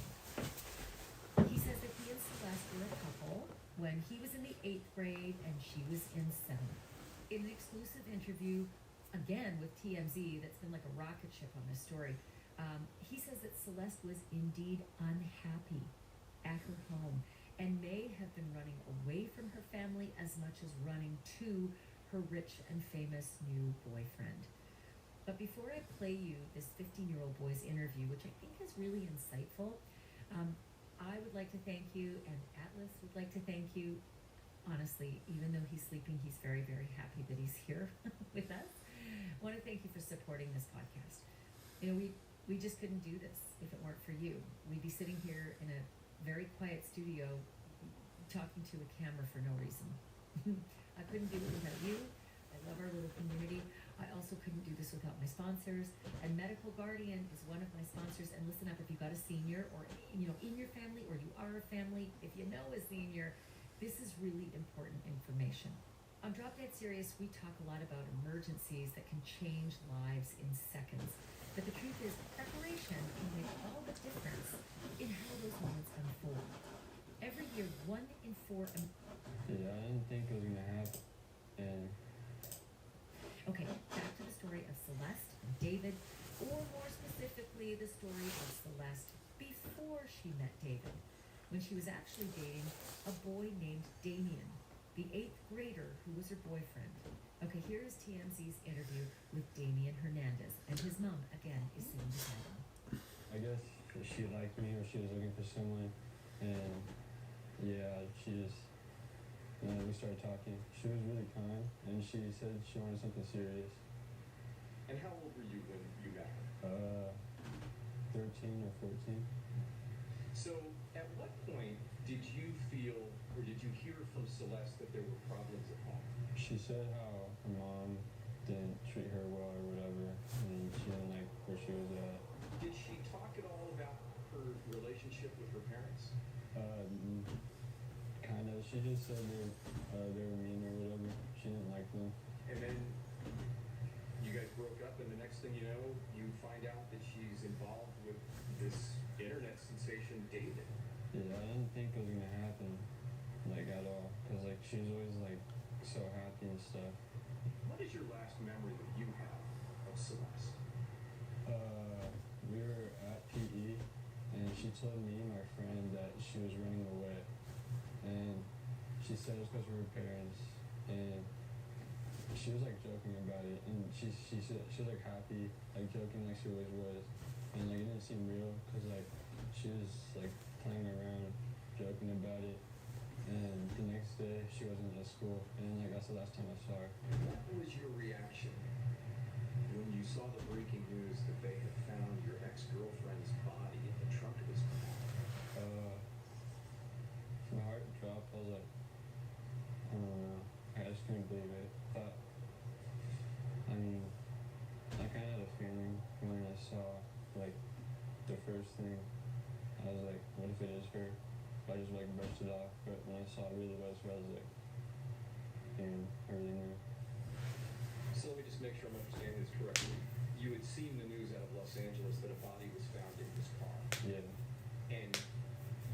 He says that he and Celeste were a couple when he was in the 8th grade and she was in 7th. In an exclusive interview, again with TMZ, that's been like a rocket ship on this story, he says that Celeste was indeed unhappy at her home and may have been running away from her family as much as running to her rich and famous new boyfriend. But before I play you this 15-year-old boy's interview, which I think is really insightful, I would like to thank you, and Atlas would like to thank you. Honestly, even though he's sleeping, he's very, very happy that he's here with us. I want to thank you for supporting this podcast. You know, we just couldn't do this if it weren't for you. We'd be sitting here in a very quiet studio talking to a camera for no reason. I couldn't do it without you. I love our little community. I also couldn't do this without my sponsors. And Medical Guardian is one of my sponsors. And listen up, if you've got a senior or in your family, or you are a family, if you know a senior, this is really important information. On Drop Dead Serious, we talk a lot about emergencies that can change lives in seconds. But the truth is, preparation can make all the difference in how those moments unfold. Every year, 1 in 4... Yeah, I didn't think it was going to happen. And... Okay, back to the story of Celeste and David, or more specifically, the story of Celeste before she met David, when she was actually dating a boy named Damien, the 8th grader who was her boyfriend. Okay, here is TMZ's interview with Damien Hernandez, and his mom, again, is sitting beside him. I guess she liked me, or she was looking for someone, and yeah, she just, we started talking. She was really kind, and she said she wanted something serious. And how old were you when you met her? 13 or 14. So, at what point did you feel, or did you hear from Celeste that there were problems at home? She said how her mom didn't treat her well or whatever, and she didn't like where she was at. Did she talk at all about her relationship with her parents? Kind of. She just said they were mean or whatever. She didn't like them. And then you guys broke up, and the next thing you know, you find out that she's involved with this internet sensation, David. Yeah, I didn't think it was gonna happen, like, at all. Cause, like, she was always, like, so happy and stuff. What is your last memory that you have of Celeste? We were at PE, and she told me and my friend that she was running away. And she said it was because of her parents. And she was like joking about it, and she was like happy, like joking like she always was, and like it didn't seem real because like she was like playing around, joking about it, and the next day she wasn't at school, and then like that's the last time I saw her. What was your reaction when you saw the breaking news that they had found your ex-girlfriend's body in the trunk of his car? My heart dropped. I was like, I don't know. I just couldn't believe it. I mean, I kind of had a feeling when I saw like the first thing. I was like, what if it is her? I just like brushed it off. But when I saw it really was her, I was like, damn, I really knew. So let me just make sure I'm understanding this correctly. You had seen the news out of Los Angeles that a body was found in his car, Yeah. and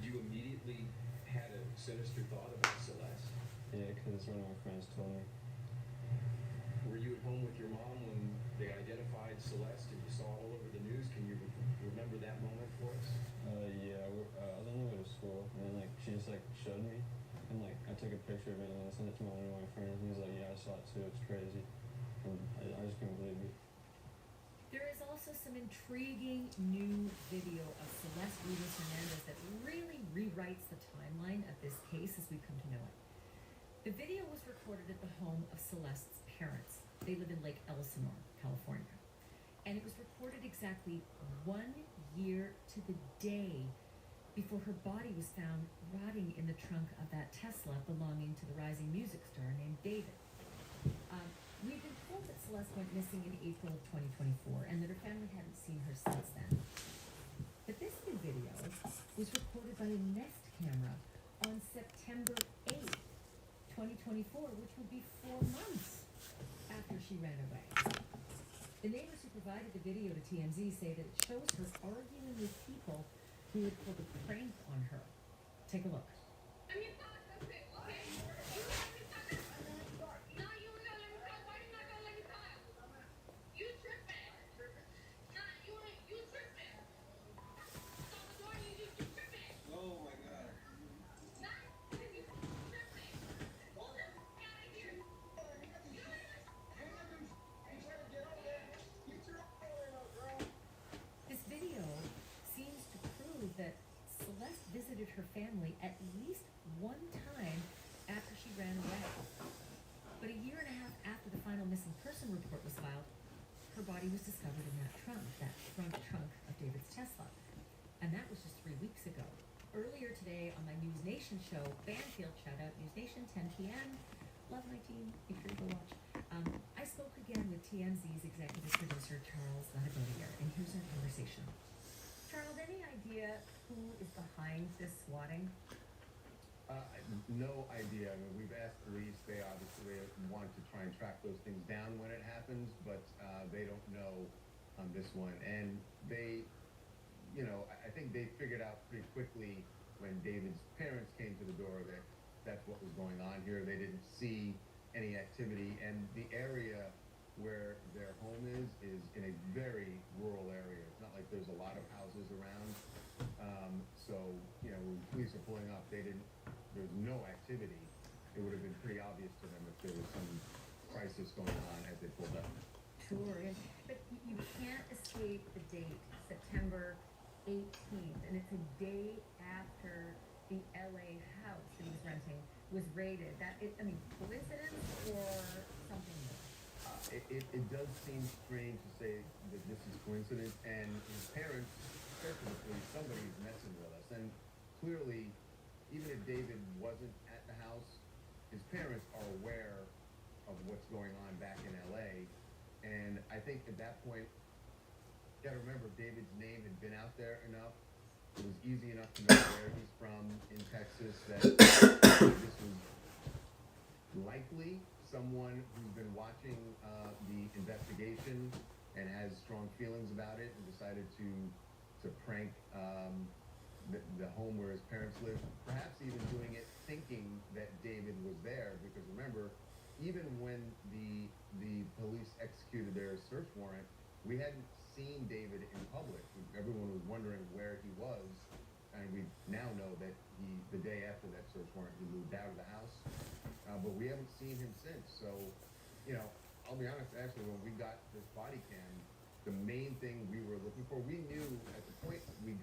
you immediately had a sinister thought about Celeste. Yeah, because one of my friends told me. Were you at home with your mom when they identified Celeste and you saw it all over the news? Can you remember that moment for us? Yeah, I was on the way to school, and then like she just like showed me, and like I took a picture of it and I sent it to one of my friends, and he's like, yeah, I saw it too, it's crazy, and I just couldn't believe it. There is also some intriguing new video of Celeste Rivas Hernandez that really rewrites the timeline of this case as we come to know it. The video was recorded at the home of Celeste's parents. They live in Lake Elsinore, California. And it was recorded exactly 1 year to the day before her body was found rotting in the trunk of that Tesla belonging to the rising music star named David. We've been told that Celeste went missing in April of 2024 and that her family hadn't seen her since then. But this new video was recorded by a Nest camera on September 8th, 2024, which would be 4 months after she ran away. The neighbors who provided the video to TMZ say that it shows her arguing with people who had pulled a prank on her. Take a look. This video seems to prove that Celeste visited her family at least one time after she ran away. But a year and a half after the final missing person report was filed, her body was discovered in that trunk, that front trunk of David's Tesla. And that was just 3 weeks ago. Earlier today on my News Nation show, Banfield, shout out News Nation, 10 p.m. Love my team, make sure you go watch. I spoke again with TMZ's executive producer, Charles Ladagodier, and here's our conversation. Charles, any idea who is behind this swatting? No idea. I mean, we've asked police. They obviously want to try and track those things down when it happens, but they don't know on this one. And they, you know, I think they figured out pretty quickly when David's parents came to the door that that's what was going on here. They didn't see any activity, and the area where their home is in a very rural area. It's not like there's a lot of houses around. So, you know, when police are pulling up, there's no activity. It would have been pretty obvious to them if there was some crisis going on as they pulled up. Sure, but you can't escape the date, September 18th, and it's a day after the LA house that he was renting was raided. Coincidence or something more? It does seem strange to say that this is coincidence, and his parents said to the police, somebody's messing with us. And clearly, even if David wasn't at the house, his parents are aware of what's going on back in LA. And I think at that point, you gotta remember, David's name had been out there enough. It was easy enough to know where he's from in Texas that this was likely someone who's been watching the investigation and has strong feelings about it and decided to prank the home where his parents live, perhaps even doing it thinking that David was there, because remember, even when the police executed their search warrant, we hadn't seen David in public. Everyone was wondering where he was, and we now know that the day after that search warrant, he moved out of the house, but we haven't seen him since. So you know, I'll be honest, actually, when we got this body cam, the main thing we were looking for, we knew at the point we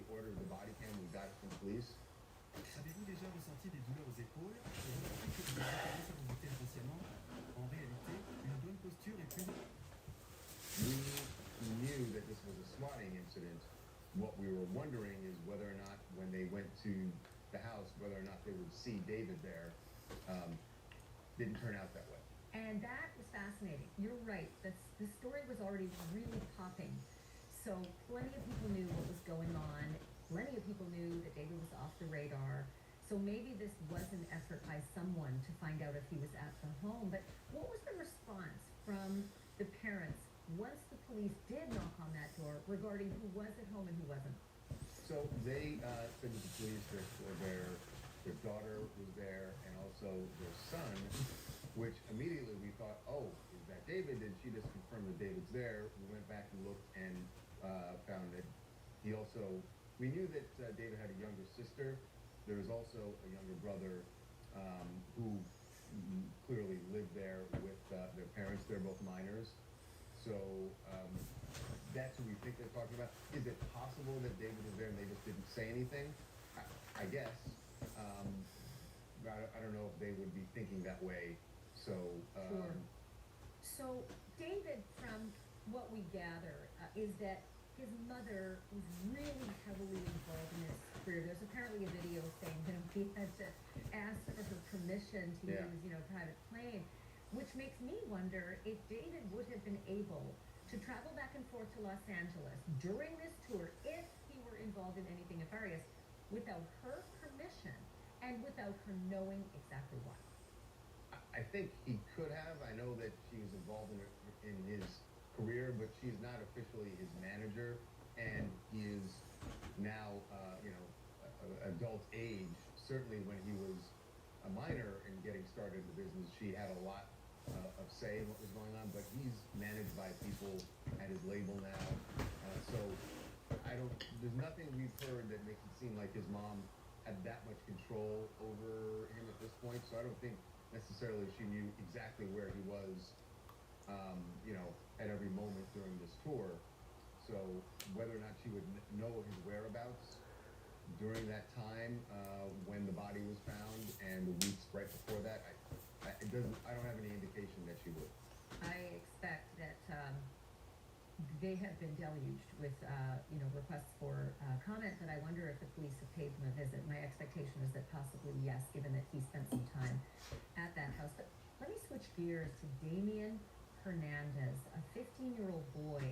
ordered the body cam, we got it from police. Avez-vous déjà ressenti des douleurs aux épaules et remarqué que vous avez ça vous bouter inconsciemment? En réalité, une bonne posture est plus... We knew that this was a swatting incident. What we were wondering is whether or not, when they went to the house, whether or not they would see David there. Didn't turn out that way. And that was fascinating. You're right. The story was already really popping. So plenty of people knew what was going on. Plenty of people knew that David was off the radar. So maybe this was an effort by someone to find out if he was at the home. But what was the response from the parents once the police did knock on that door regarding who was at home and who wasn't? So they said to the police that their daughter was there and also their son, which immediately we thought, oh, is that David? Did she just confirm that David's there? We went back and looked and found that he also, we knew that David had a younger sister. There was also a younger brother who clearly lived there with their parents. They're both minors. So that's who we think they're talking about. Is it possible that David was there and they just didn't say anything? I guess. I don't know if they would be thinking that way. So. Sure. So David, from what we gather, is that his mother was really heavily involved in his career. There's apparently a video saying that he had to ask for her permission to use, private plane, which makes me wonder if David would have been able to travel back and forth to Los Angeles during this tour if he were involved in anything nefarious without her permission and without her knowing exactly what. I think he could have. I know that she was involved in his career, but she's not officially his manager, and he is now, adult age. Certainly when he was a minor and getting started in the business, she had a lot of say in what was going on, but he's managed by people at his label now. So there's nothing we've heard that makes it seem like his mom had that much control over him at this point. So I don't think necessarily she knew exactly where he was, at every moment during this tour. So whether or not she would know his whereabouts during that time when the body was found and the weeks right before that, I don't have any indication that she would. I expect that they have been deluged with, requests for comment, but I wonder if the police have paid them a visit. My expectation is that possibly yes, given that he spent some time at that house. But let me switch gears to Damien Hernandez, a 15-year-old boy.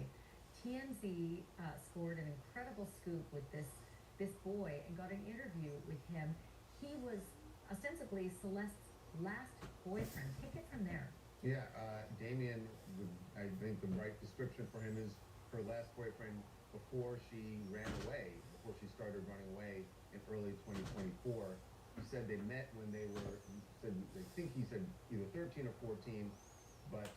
TMZ scored an incredible scoop with this boy and got an interview with him. He was ostensibly Celeste's last boyfriend. Take it from there. Yeah, Damien, I think the right description for him is her last boyfriend before she ran away, before she started running away in early 2024. He said they met when they were, I think he said either 13 or 14, but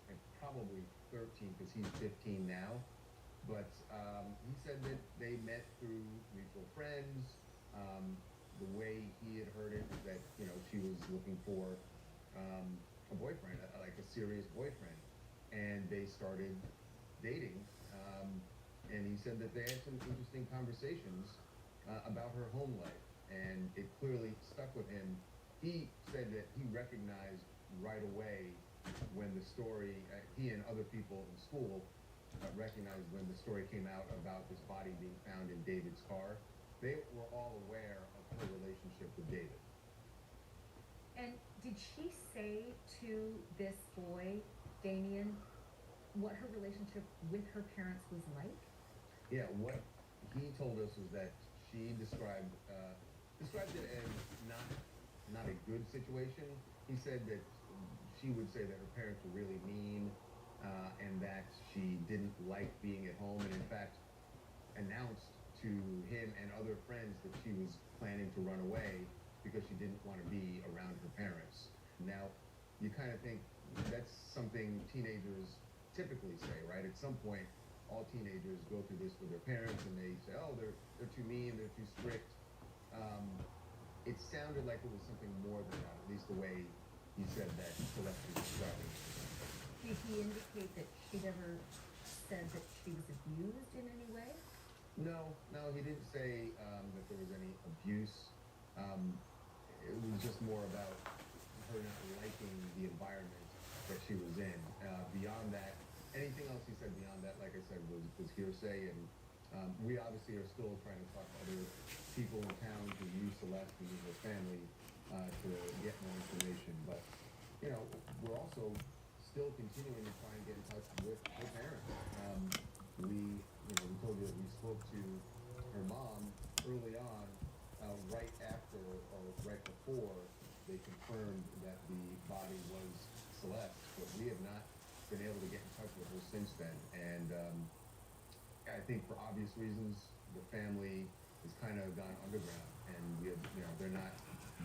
and probably 13 because he's 15 now. But he said that they met through mutual friends. The way he had heard it was that, she was looking for a boyfriend, like a serious boyfriend. And they started dating. And he said that they had some interesting conversations about her home life. And it clearly stuck with him. He said that he recognized right away when the story, he and other people in school recognized when the story came out about this body being found in David's car. They were all aware of her relationship with David. And did she say to this boy, Damien, what her relationship with her parents was like? Yeah, what he told us was that she described it as not a good situation. He said that she would say that her parents were really mean, and that she didn't like being at home, and in fact announced to him and other friends that she was planning to run away because she didn't want to be around her parents. Now, you kind of think that's something teenagers typically say, right? At some point, all teenagers go through this with their parents, and they say, oh, they're too mean, they're too strict. It sounded like it was something more than that, at least the way he said that Celeste was struggling. Did he indicate that she'd ever said that she was abused in any way? No, he didn't say that there was any abuse. It was just more about her not liking the environment that she was in. Beyond that, anything else he said beyond that, like I said, was hearsay. And we obviously are still trying to talk to other people in town who knew Celeste and knew her family to get more information. But, you know, we're also still continuing to try and get in touch with her parents. We told you that we spoke to her mom early on, right after or right before they confirmed that the body was Celeste, but we have not been able to get in touch with her since then. And I think for obvious reasons, the family has kind of gone underground, and they're not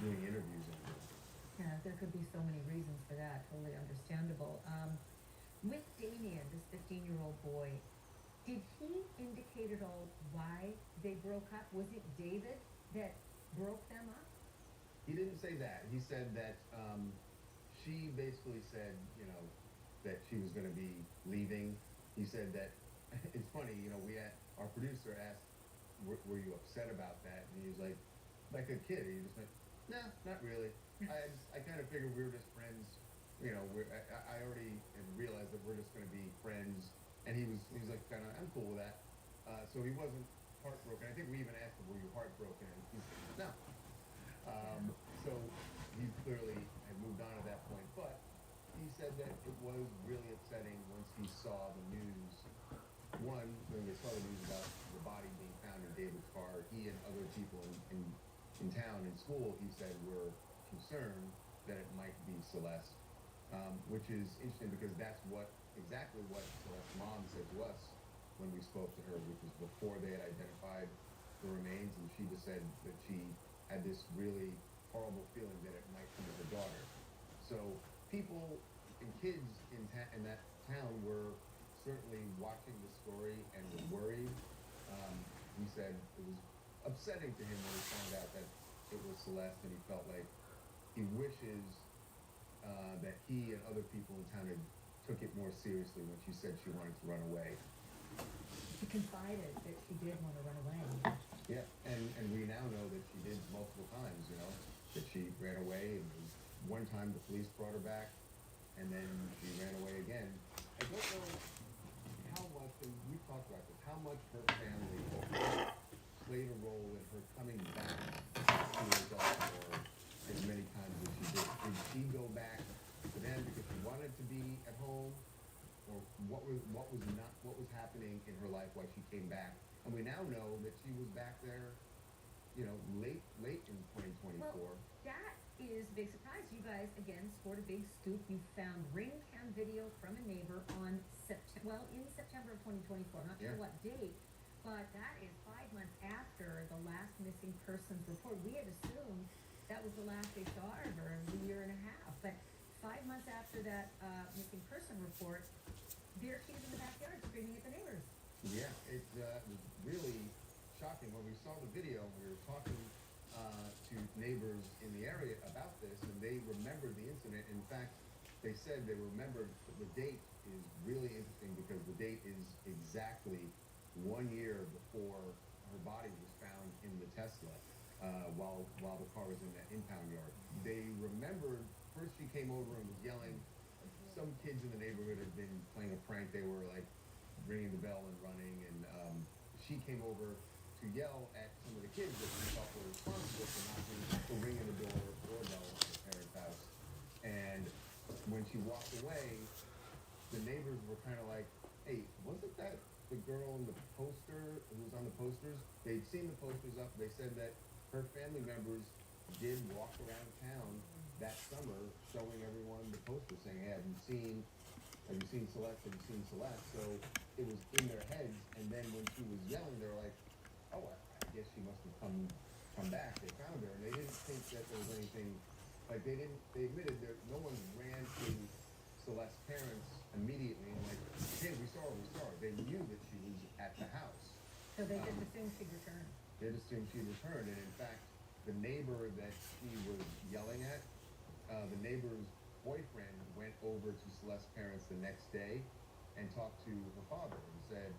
doing interviews anymore. Yeah, there could be so many reasons for that, totally understandable. With Damien, this 15-year-old boy, did he indicate at all why they broke up? Was it David that broke them up? He didn't say that. He said that she basically said, that she was going to be leaving. He said that, it's funny, our producer asked, were you upset about that? And he was like a kid. He just went, nah, not really. I kind of figured we were just friends. I already had realized that we're just going to be friends. And he was like, I'm cool with that. So he wasn't heartbroken. I think we even asked him, were you heartbroken? And he said, no. So he clearly had moved on at that point. But he said that it was really upsetting once he saw the news. One, when they saw the news about the body being found in David's car, he and other people in town, in school, he said, were concerned that it might be Celeste. Which is interesting because that's exactly what Celeste's mom said to us when we spoke to her, which was before they had identified the remains, and she just said that she had this really horrible feeling that it might be her daughter. So people and kids in that town were certainly watching the story and were worried. He said it was upsetting to him when he found out that it was Celeste, and he felt like he wishes that he and other people in town had took it more seriously when she said she wanted to run away. She confided that she did want to run away. Yeah, and we now know that she did multiple times, that she ran away, and one time the police brought her back, and then she ran away again. I don't know how much, and we talked about this, how much her family played a role in her coming back to Baltimore as many times as she did. Did she go back to them because she wanted to be at home, or what was happening in her life while she came back? And we now know that she was back there, late in 2024. Well, that is a big surprise. You guys again scored a big scoop. You found ring cam video from a neighbor in September of 2024. Not sure what date, but that is 5 months after the last missing persons report. We had assumed that was the last they saw of her in a year and a half, but 5 months after that missing person report, there she is in the backyard screaming at the neighbors. Yeah, it was really shocking when we saw the video. We were talking to neighbors in the area about this, and they remembered the incident. In fact, they said they remembered the date is really interesting because the date is exactly 1 year before her body was found in the Tesla while the car was in that impound yard. They remembered first she came over and was yelling. Some kids in the neighborhood had been playing a prank. They were like ringing the bell and running, and she came over to yell at some of the kids that she thought were responsible for ringing the doorbell at her parents' house. And when she walked away, the neighbors were kind of like, hey, wasn't that the girl in the poster who was on the posters? They'd seen the posters up. They said that her family members did walk around town that summer showing everyone the posters saying, hey, have you seen Celeste? Have you seen Celeste? So it was in their heads. And then when she was yelling, they were like, oh, I guess she must have come back. They found her, and they didn't think that there was anything, like they admitted that no one ran to Celeste's parents immediately and like, hey, we saw her. They knew that she was at the house. So they just assumed she'd returned. They just assumed she'd returned, and in fact, the neighbor that she was yelling at, the neighbor's boyfriend went over to Celeste's parents the next day and talked to her father and said,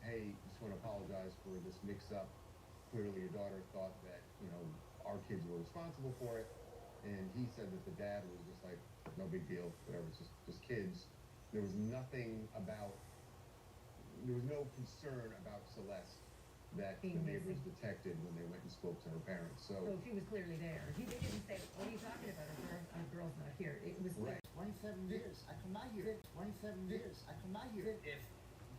hey, just want to apologize for this mix-up. Clearly your daughter thought that, our kids were responsible for it. And he said that the dad was just like, no big deal, whatever, it's just kids. There was no concern about Celeste that the Being neighbors busy. detected when they went and spoke to her parents. So, So she was clearly there. They didn't say, what are you talking about? Our girl's not here. It was right. 27 years, I cannot hear. 27 years, I cannot hear. If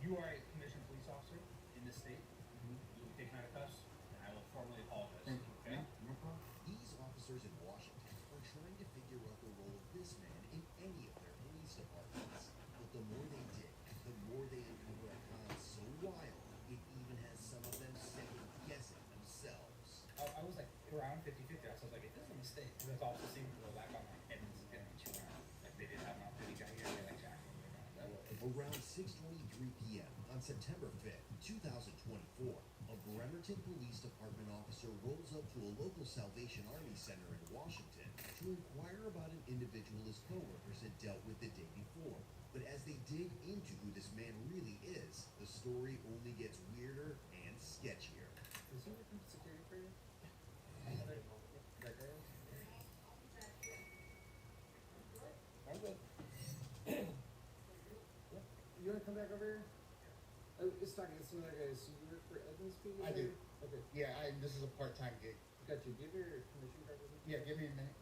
you are a commissioned police officer in this state, you'll be taken out of cuffs, and I will formally apologize. Thank you. Okay? No problem. These officers in Washington are trying to figure out the role of this man in any of their police departments. But the more they dig, the more they uncover a crime so wild, it even has some of them second guessing themselves. I was like around 50-50. I was like, if this is a mistake, because it's also seemed to go back on like Evans is gonna get you around. Like they didn't have an off-duty guy here, they like Jack. Around 6:23 p.m. on September 5th, 2024, a Bremerton Police Department officer rolls up to a local Salvation Army center in Washington to inquire about an individual his coworkers had dealt with the day before. But as they dig into who this man really is, the story only gets weirder and sketchier. Is he looking security for you? That girl? I'm good. You wanna come back over here? It's talking to some other guys. So you work for Evans PD? I do. Okay. Yeah, this is a part-time gig. Got you. Give your commission card with me. Yeah, give me a minute.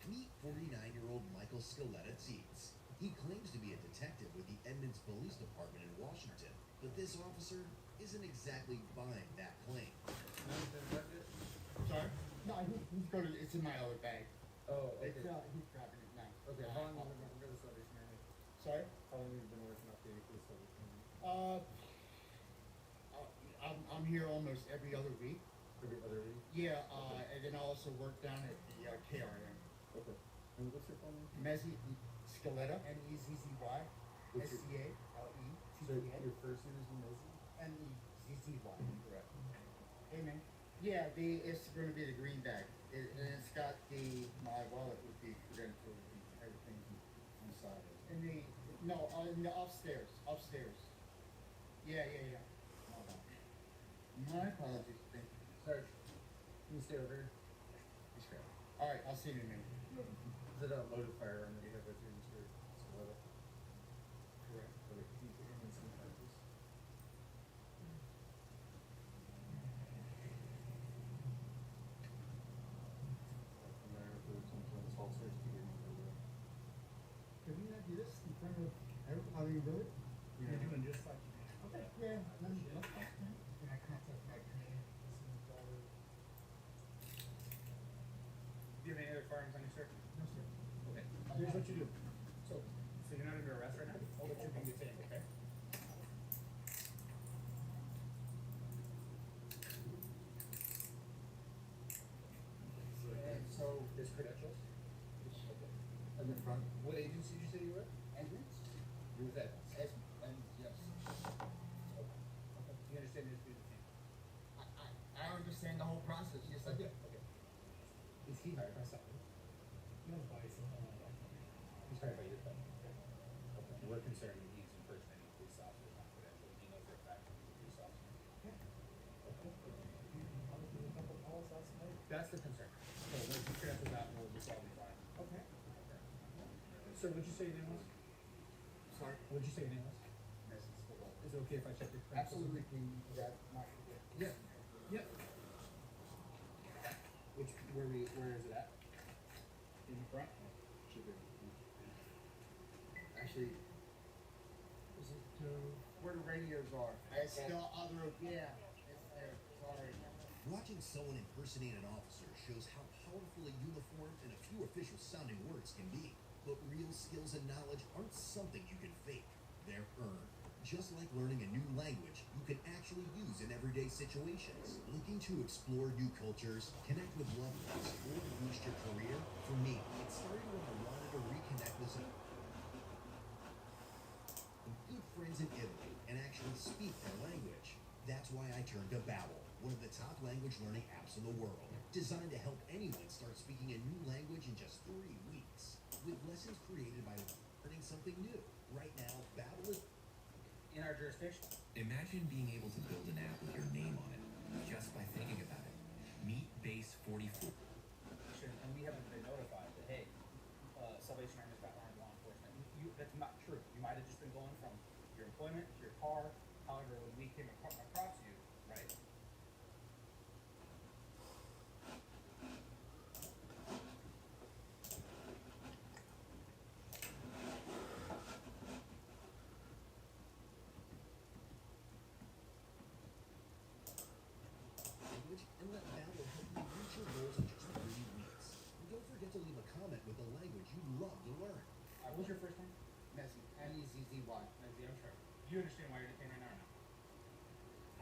Meet 49-year-old Michael Scaletta-Tietz. He claims to be a detective with the Edmonds Police Department in Washington, but this officer isn't exactly buying that claim. Sorry? No, he's going to, it's in my other bag. Oh, okay. He's grabbing it now. Okay, how long have you been working for the Salvation Army? Sorry? How long have you been working up there for the Salvation Army? I'm here almost every other week. Every other week? Yeah, and then I also work down at the KRM. Okay. And what's your phone name? Mezzi Scaletta, Mezzy, What's your- So SCALETTA, your first name is Mezzi? MEZZY. Correct. Hey man. Yeah, it's going to be the green bag. And it's got my wallet with the credentials and everything inside it. And in the upstairs. Yeah. Hold on. My apologies. Thank you. Sorry. Can you stay over here? It's great. All right, I'll see you in a minute. Is it a loaded firearm that you have with you, Mr. Scaletta? Correct. Okay, can you put your hands in the car, please? From there, if there's some sort of assault search, you can go there. Can we not do this in front of everybody, really? You're doing just like you did. Okay. Yeah, that's fine. Can I contact my command? Do you have any other firearms on you, sir? No, sir. Okay. Here's what you do. So you're not under arrest right now, but you're being detained, okay? And so there's credentials. Okay. And then front. What agency did you say you were? Edmonds? You with Evans? And yes. Okay. You understand this being detained? I understand the whole process. Yes, I do. Okay. Is he hired by somebody? No, by someone. He's hired by your company. Okay. We're concerned that he's impersonating a police officer, not credentialed. He knows for a fact that he's a police officer. That's the concern. So once you credential that, we'll just all be fine. Okay. Sir, what'd you say your name was? Sorry? What'd you say your name was? Is it okay if I check your credentials? Absolutely. Can you do that? Not forget. Yeah. Yep. Where is it at? In front? Should be. Actually, is it where the radios are? It's still other. Yeah. It's there. Sorry. Watching someone impersonate an officer shows how powerful a uniform and a few official sounding words can be. But real skills and knowledge aren't something you can fake. They're earned. Just like learning a new language, you can actually use in everyday situations. Looking to explore new cultures, connect with loved ones, or boost your career? For me, it started when I wanted to reconnect with some good friends in Italy and actually speak their language. That's why I turned to Babbel, one of the top language learning apps in the world, designed to help anyone start speaking a new language in just 3 weeks. with lessons created by learning something new. Right now, Babbel is In our jurisdiction. Imagine being able to build an app with your name on it just by thinking about it. Meet Base 44. And we haven't been notified that, hey, Salvation Army's got armed law enforcement. That's not true. You might have just been going from your employment to your car. However, when we came across you, right? language and let Babbel help you reach your goals in just 3 weeks. And don't forget to leave a comment with the language you'd love to learn. What's your first name? Messi, M-E-Z-Z-Y. Nancy, I'm sure. You understand why you're detained right now or no?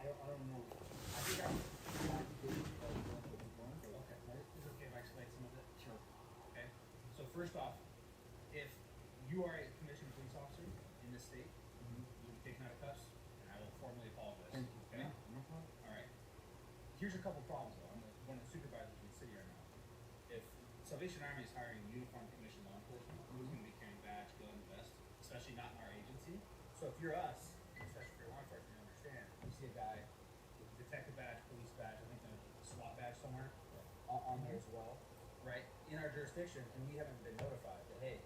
I don't know. I think I Okay. Is it okay if I explain some of it? Sure. Okay. So first off, if you are a commissioned police officer in this state, you'll be taken out of cuffs, and I will formally apologize. Thank you. Okay? No problem. All right. Here's a couple problems though. I'm one of the supervisors in the city right now. If Salvation Army is hiring uniformed commissioned law enforcement, who's going to be carrying badge, gun, vest, especially not in our agency? So if you're us, especially if you're law enforcement, you understand. You see a guy with a detective badge, police badge, I think there's a SWAT badge somewhere on there as well, right? In our jurisdiction, and we haven't been notified that, hey,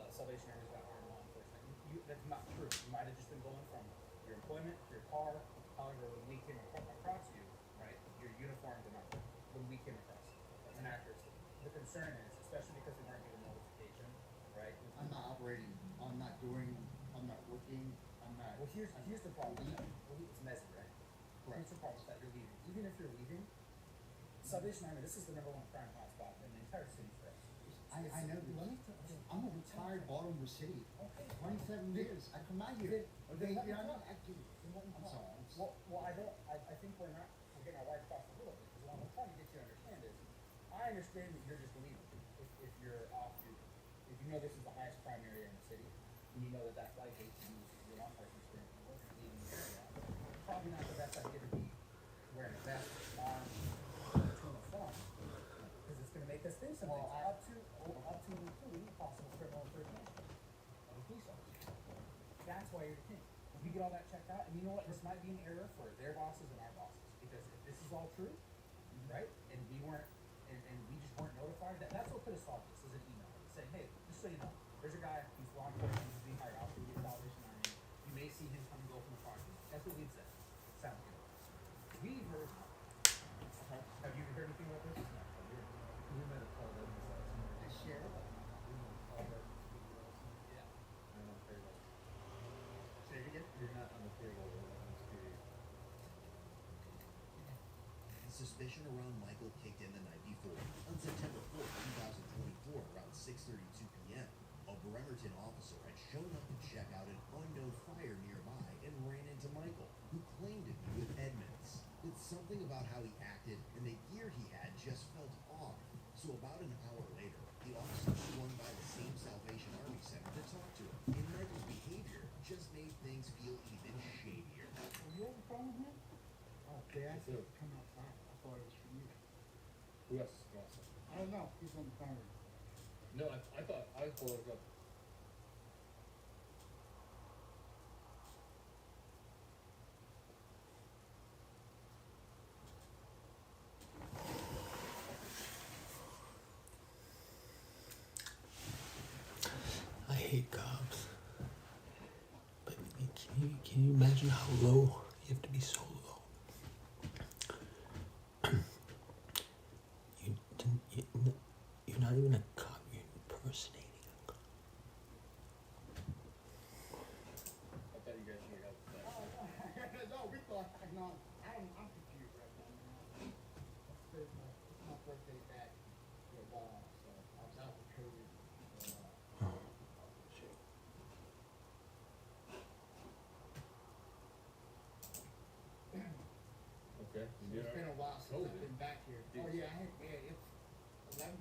Salvation Army's got armed law enforcement. That's not true. You might have just been going from your employment to your car. However, when we came across you, right, you're uniformed enough. When we came across you, that's an accuracy. The concern is, especially because we weren't given notification, right? I'm not operating. I'm not doing. I'm not working. I'm not. Well, here's the problem. It's messy, right? Correct. Here's the problem is that you're leaving. Even if you're leaving, Salvation Army, this is the #1 crime hotspot in the entire city for us. I know this. I'm a retired Baltimore City. Okay. 27 years. I come out here. Okay, You know, let me talk. I can. I'm sorry. Well, I think we're getting our wires crossed a little bit, because what I'm trying to get you to understand is, I understand that you're just leaving if you're off duty. If you know this is the highest crime area in the city, and you know that that's likely to use your law enforcement experience and working leaving the area, probably not the best idea to be wearing a vest, armed, uniform, because it's going to make us think something. Up to and including possible criminal impersonation of a police officer. That's why you're detained. We get all that checked out, and you know what? This might be an error for their bosses and our bosses, because if this is all true, right, and we weren't, and we just weren't notified, that's what could have solved this, is an email saying, hey, just so you know, there's a guy who's law enforcement, he's being hired out to the Salvation Army. You may see him come and go from the parking lot. That's what we'd said. Sounds good. We've heard. Have you heard anything about this? No. You might have called in this last night. I share. Yeah. I'm on payroll. Say it again. You're not on the payroll. That's period. Suspicion around Michael kicked in the night before. On September 4th, 2024, around 6:32 p.m., a Bremerton officer had shown up to check out an unknown fire nearby and ran into Michael, who claimed to be with Edmonds. But something about how he acted and the gear he had just felt off. So about an hour later, the officer swung by the same Salvation Army Center to talk to him, and Michael's behavior just made things feel even shadier. You have a problem with him? Oh, they asked me to come outside. I thought it was for you. Who else is awesome? I don't know. He's on the phone. No, I thought I followed up. I hate cops. But can you imagine how low you have to be so low? You're not even a cop, you're impersonating a cop. I thought you guys needed help with that. No, we thought. No, I'm confused right now. It's my birthday back for a while, so I was out with COVID. Oh, shit. Okay. So it's been a while since I've been back here. Oh yeah, it's 11.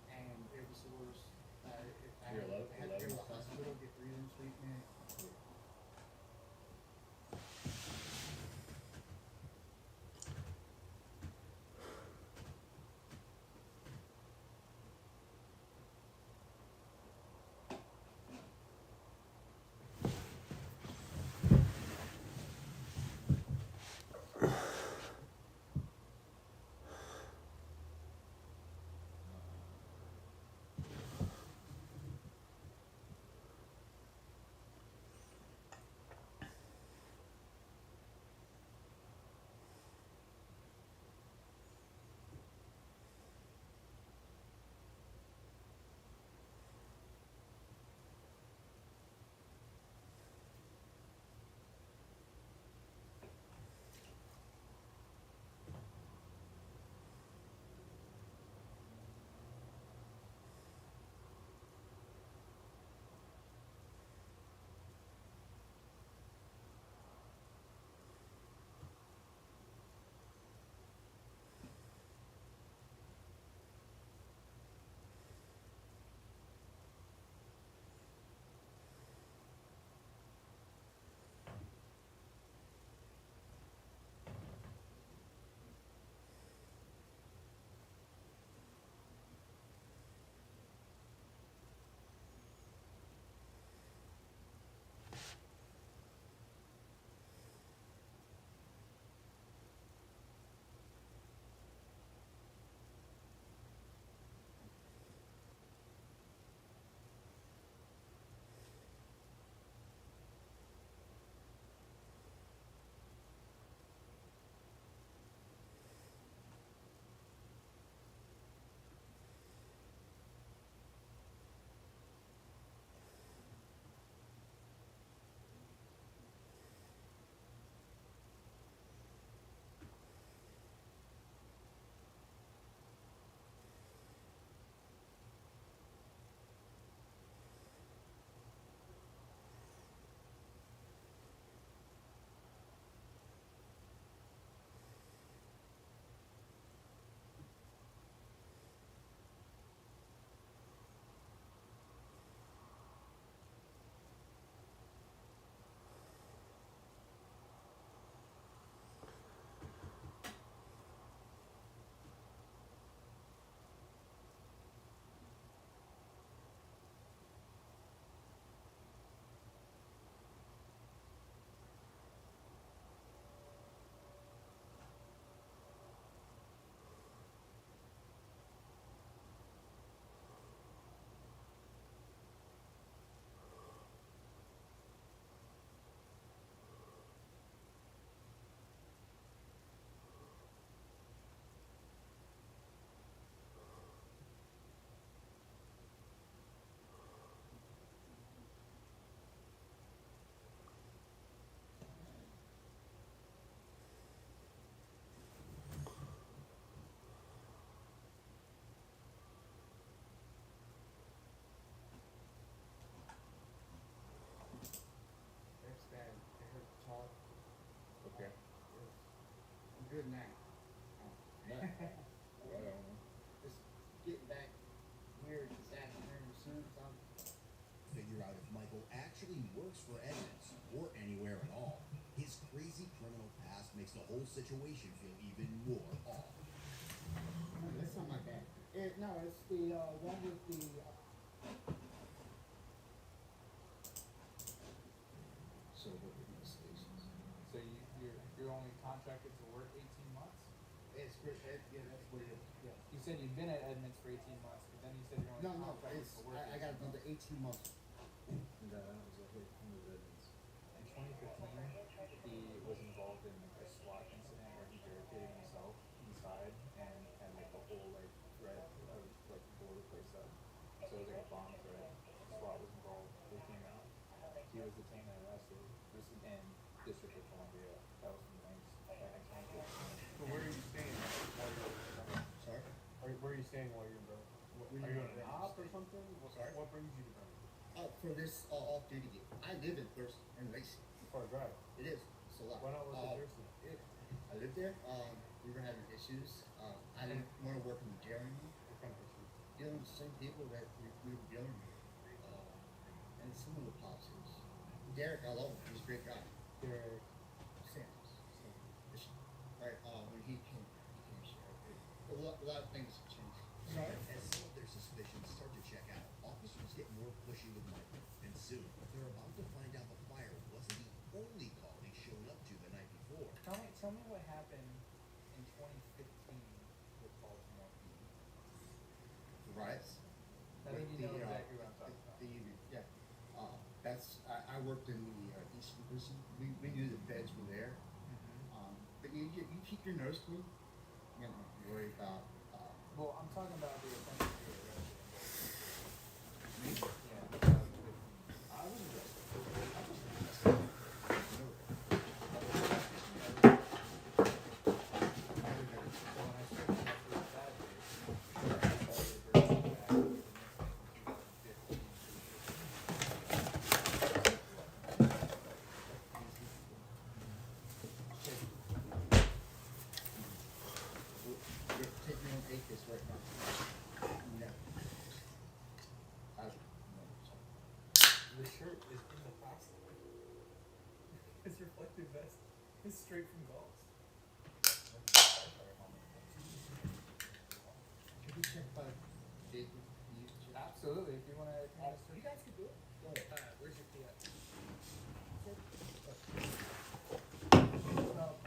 And it was the worst. I You're had to go to the 11? hospital, get breathing treatment. than that. Just getting back weird this afternoon soon. Figure out if Michael actually works for Edmonds or anywhere at all. His crazy criminal past makes the whole situation feel even more off. No, that's not my bad. No, it's the one with the. So what are the stations? So you're only contracted to work 18 months? It's pretty. Yeah, that's what it is. Yeah. You said you've been at Edmonds for 18 months, but then you said you're only No, contracted it's to work. I got another 18 months. In 2015, he was involved in like a SWAT incident where he barricaded himself inside and had like the whole like threat of like blow the place up. So it was like a bomb threat. SWAT was involved. They came out. He was detained and arrested. This is in District of Columbia. That was from Lynx back in 2015. So where are you staying while you're in Brooklyn? Sorry. Where are you staying while you're in Brooklyn? Are you on an op or something? What brings you to Brooklyn? For this off-duty gig, I live in Thurston and Lacey. Far drive. It is. It's a lot. Why not work in Thurston? I lived there. We were having issues. I didn't want to work in the jail anymore. What kind of issues? Dealing with the same people that we were dealing with. And some of the policies. Derek, I love him. He's a great guy. Derek Sanders. Right. When he came sheriff, a lot of things have changed. Sorry. As some of their suspicions start to check out, officers get more pushy with Michael, and soon they're about to find out the fire wasn't the only call he showed up to the night before. Tell me what happened in 2015 with Baltimore. The riots. I think you know exactly what I'm talking about. I worked in the Eastern Prison. We knew the beds were there. But you keep your nose clean. You don't worry about. Well, I'm talking about the offense you were arrested in. Yeah. I was arrested. Take me on take this right now. No. The shirt is in the plastic. It's reflective vest. It's straight from golf. Can we check by Jacob? Absolutely. If you want to. You guys can do it. Go ahead. Where's your key at?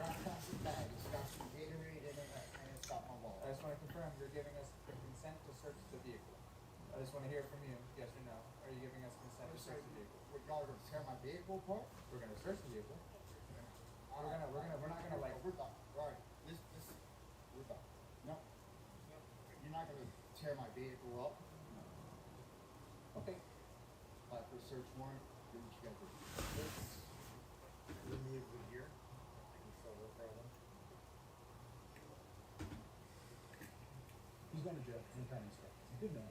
Black plastic bag. It's got some Gatorade in it and it's got my wallet. I just want to confirm you're giving us the consent to search the vehicle. I just want to hear from you, yes or no. Are you giving us consent to search the vehicle? We're going to tear my vehicle apart? We're gonna search the vehicle. We're not gonna like. We're done. Right. We're done. No. You're not gonna tear my vehicle up? No. Okay. Apply for a search warrant, do what you gotta do. Remove the gear. So no problem. He's going to jail. No problem, sir. Good man.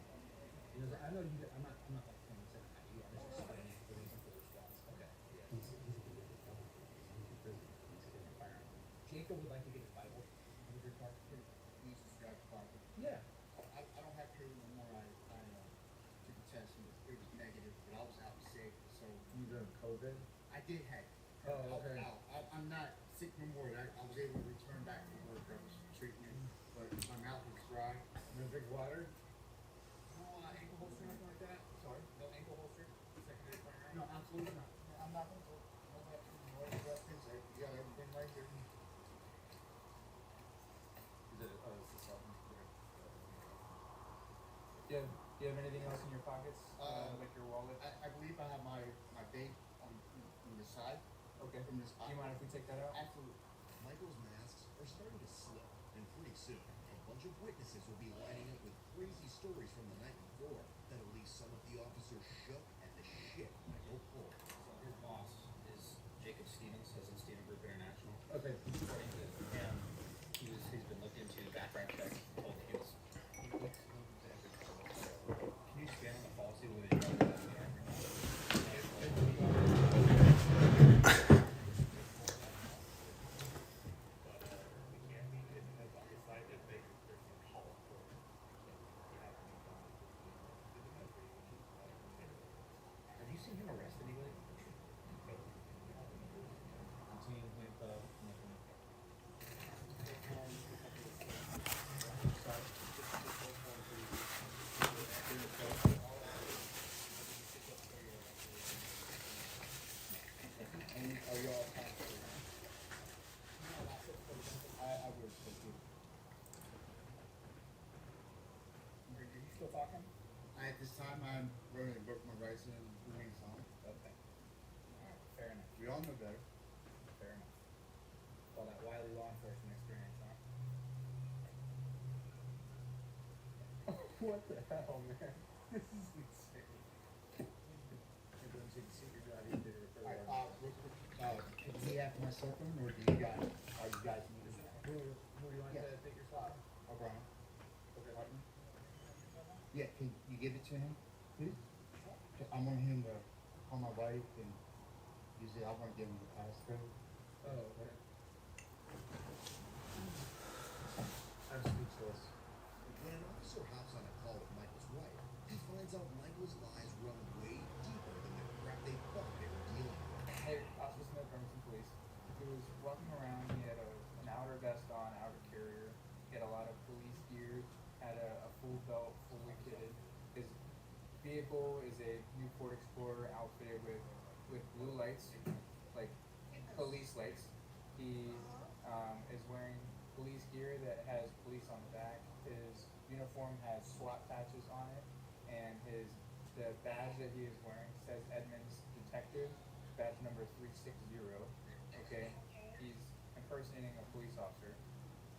Because I know you. I'm not like saying that. You are just explaining the reason for the response. Okay. Yeah. He's a good guy. He's in prison. He's getting a firearm. Jacob would like to get his Bible. With your car. He needs to grab the Bible. Yeah. I don't have to anymore. I took a test and it was negative, but I was out sick, so. You doing COVID? I did have. Oh, okay. I'm not sick no more. I was able to return back to work. I was treatment, but my mouth was dry. No drink water? No ankle holster, nothing like that. Sorry? No ankle holster? Secondary firearm? No, absolutely not. I'm not going to. No weapons, no weapons. You got everything right here. Is it Do you have anything else in your pockets? Like your wallet? I believe I have my vape on the side. Okay. From this Do you mind if we take that out? Absolutely. Michael's masks are starting to slip, and pretty soon, a bunch of witnesses will be lining up with crazy stories from the night before that'll leave some of the officers shook at the shit Michael pulled. His boss is Jacob Stevens, as in Steven Group International. Okay. According to him, he's been looked into background check. Told he was. Can you expand on the policy with it? At this time, I'm learning to book my rights and doing some. Okay. Alright, fair enough. We all know better. Fair enough. All that wily law enforcement experience, huh? What the hell, man? This is insane. You're going to see the secret drive you did it for the Do you have my cell phone, or do you guys, are you guys using that? Who do you want to take your spot? O'Brien. Okay, Hartman? Yeah, can you give it to him, please? I want him to call my wife, and usually I want to give him the passcode. Oh, okay. I'm speechless. When an officer hops on a call with Michael's wife, he finds out Michael's lies run way deeper than the crap they thought they were dealing with. Hey, Officer Smith, Bremerton Police. He was walking around, he had an outer vest on, outer carrier, he had a lot of police gear, had a full belt, fully kitted. His vehicle is a new Ford Explorer outfitted with blue lights, like police lights. He is wearing police gear that has police on the back. His uniform has SWAT patches on it, and the badge that he is wearing says Edmonds Detective, badge number 360. Okay, he's impersonating a police officer,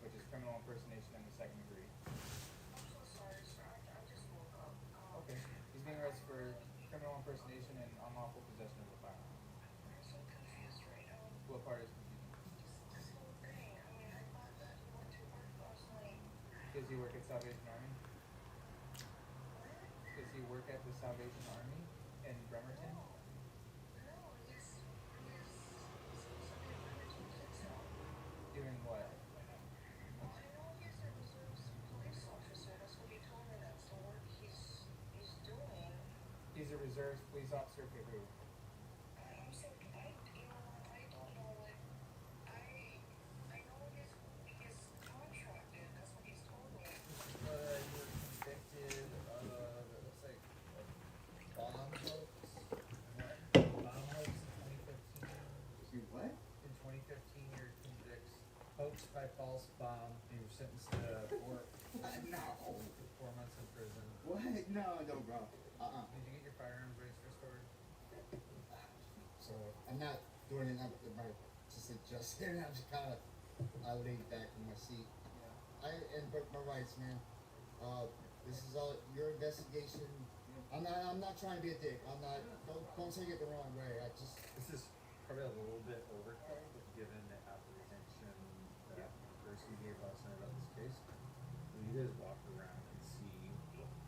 which is criminal impersonation in the second degree. I'm so sorry, sir. I just woke up. Okay, he's being arrested for criminal impersonation and unlawful possession of a firearm. I'm so confused right now. What part is confusing? This whole thing. I mean, I thought that you went to work last night. Does he work at Salvation Army? Does he work at the Salvation Army in Bremerton? No, he's supposed to be a Bremerton Kitso. Doing what? Well, I know he's a reserves police officer. That's what he told me. That's the work he's doing. He's a reserves police officer for who? I'm so, I don't know, like, I know he's contracted. That's what he's told me. You were convicted of, it looks like, bomb hoax. Bomb hoax in 2015. You what? In 2015, you're convicted hoax by false bomb, and you're sentenced to 4 months in prison. What? No, bro. Did you get your firearms restored? So I'm not doing it up with my just adjusting. I'm just kind of laid back in my seat. Yeah. And broke my rights, man. This is all your investigation. I'm not trying to be a dick. I'm not. Don't take it the wrong way. This is probably a little bit overkill, but given the apprehension that Percy gave last night about this case, you guys walk around and see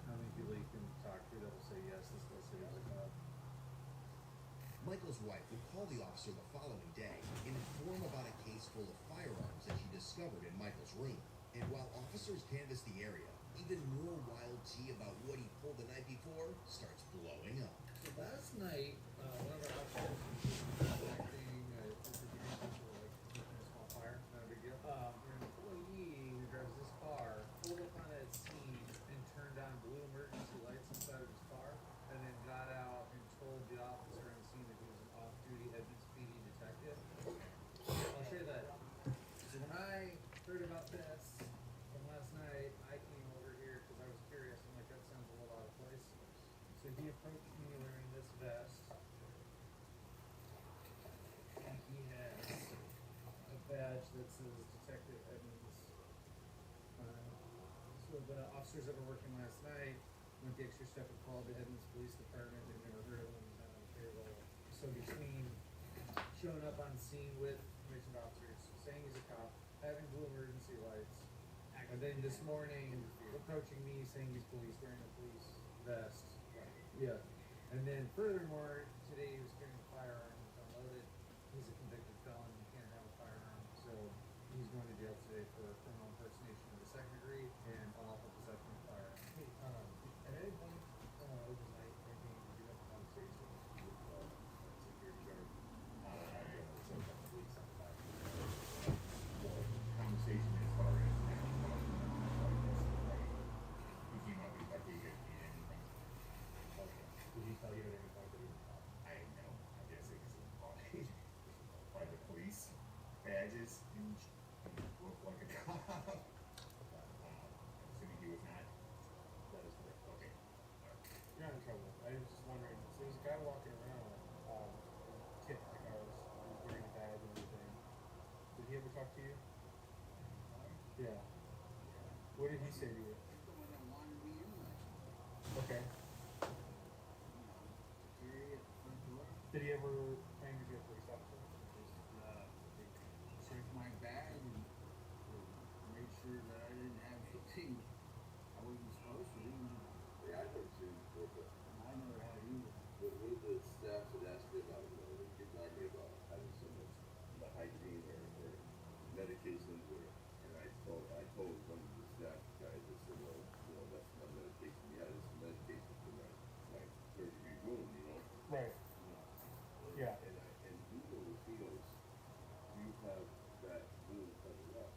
how many people you can talk to that will say yes, this guy saves a cop. Michael's wife would call the officer the following day and inform about a case full of firearms that she discovered in Michael's room. And while officers canvass the area, even more wild tea about what he pulled the night before starts blowing up. So last night, one of our officers was contacting people like keeping a small fire, not a big deal. An employee who drives this car pulled up on that scene and turned on blue emergency lights inside of his car, and then got out and told the officer on the scene that he was an off-duty Edmonds PD detective. I'll show you that. So when I heard about this from last night, I came over here because I was curious. I'm like, that sounds a little out of place. So he approached me wearing this vest. And he has a badge that says Detective Edmonds. So the officers that were working last night went the extra step and called the Edmonds Police Department. They've never heard of them. So between showing up on scene with commissioned officers, saying he's a cop, having blue emergency lights, and then this morning approaching me saying he's police, wearing a police vest. Yeah. And then furthermore, today he was carrying a firearm, it's unloaded. He's a convicted felon, he can't have a firearm, so he's going to jail today for criminal impersonation of the second degree and unlawful possession of a firearm. Hey, at any point overnight, maybe you do have a conversation with security guard. Conversation as far as he came up with like he could be anything. Okay. Did he tell you at any point that he was a cop? I know. I guess it was by the police badges and look like a cop. Assuming he was not. That is correct. Okay. talk to you? Yeah. What did he say to you? Okay. Did he ever claim to be a police officer? Checked my bag and made sure that I didn't have anything I wasn't supposed to. Yeah, I never seen it before, but I never had either. what did the staff had asked me about, you know, when you talking about having so much the hygiene or medications and I told one of the staff guys, I said, well, you know, that's my medication. Yeah, this is medication for my third-degree wound, you know. Right. Yeah. And he goes, you have that wound covered up.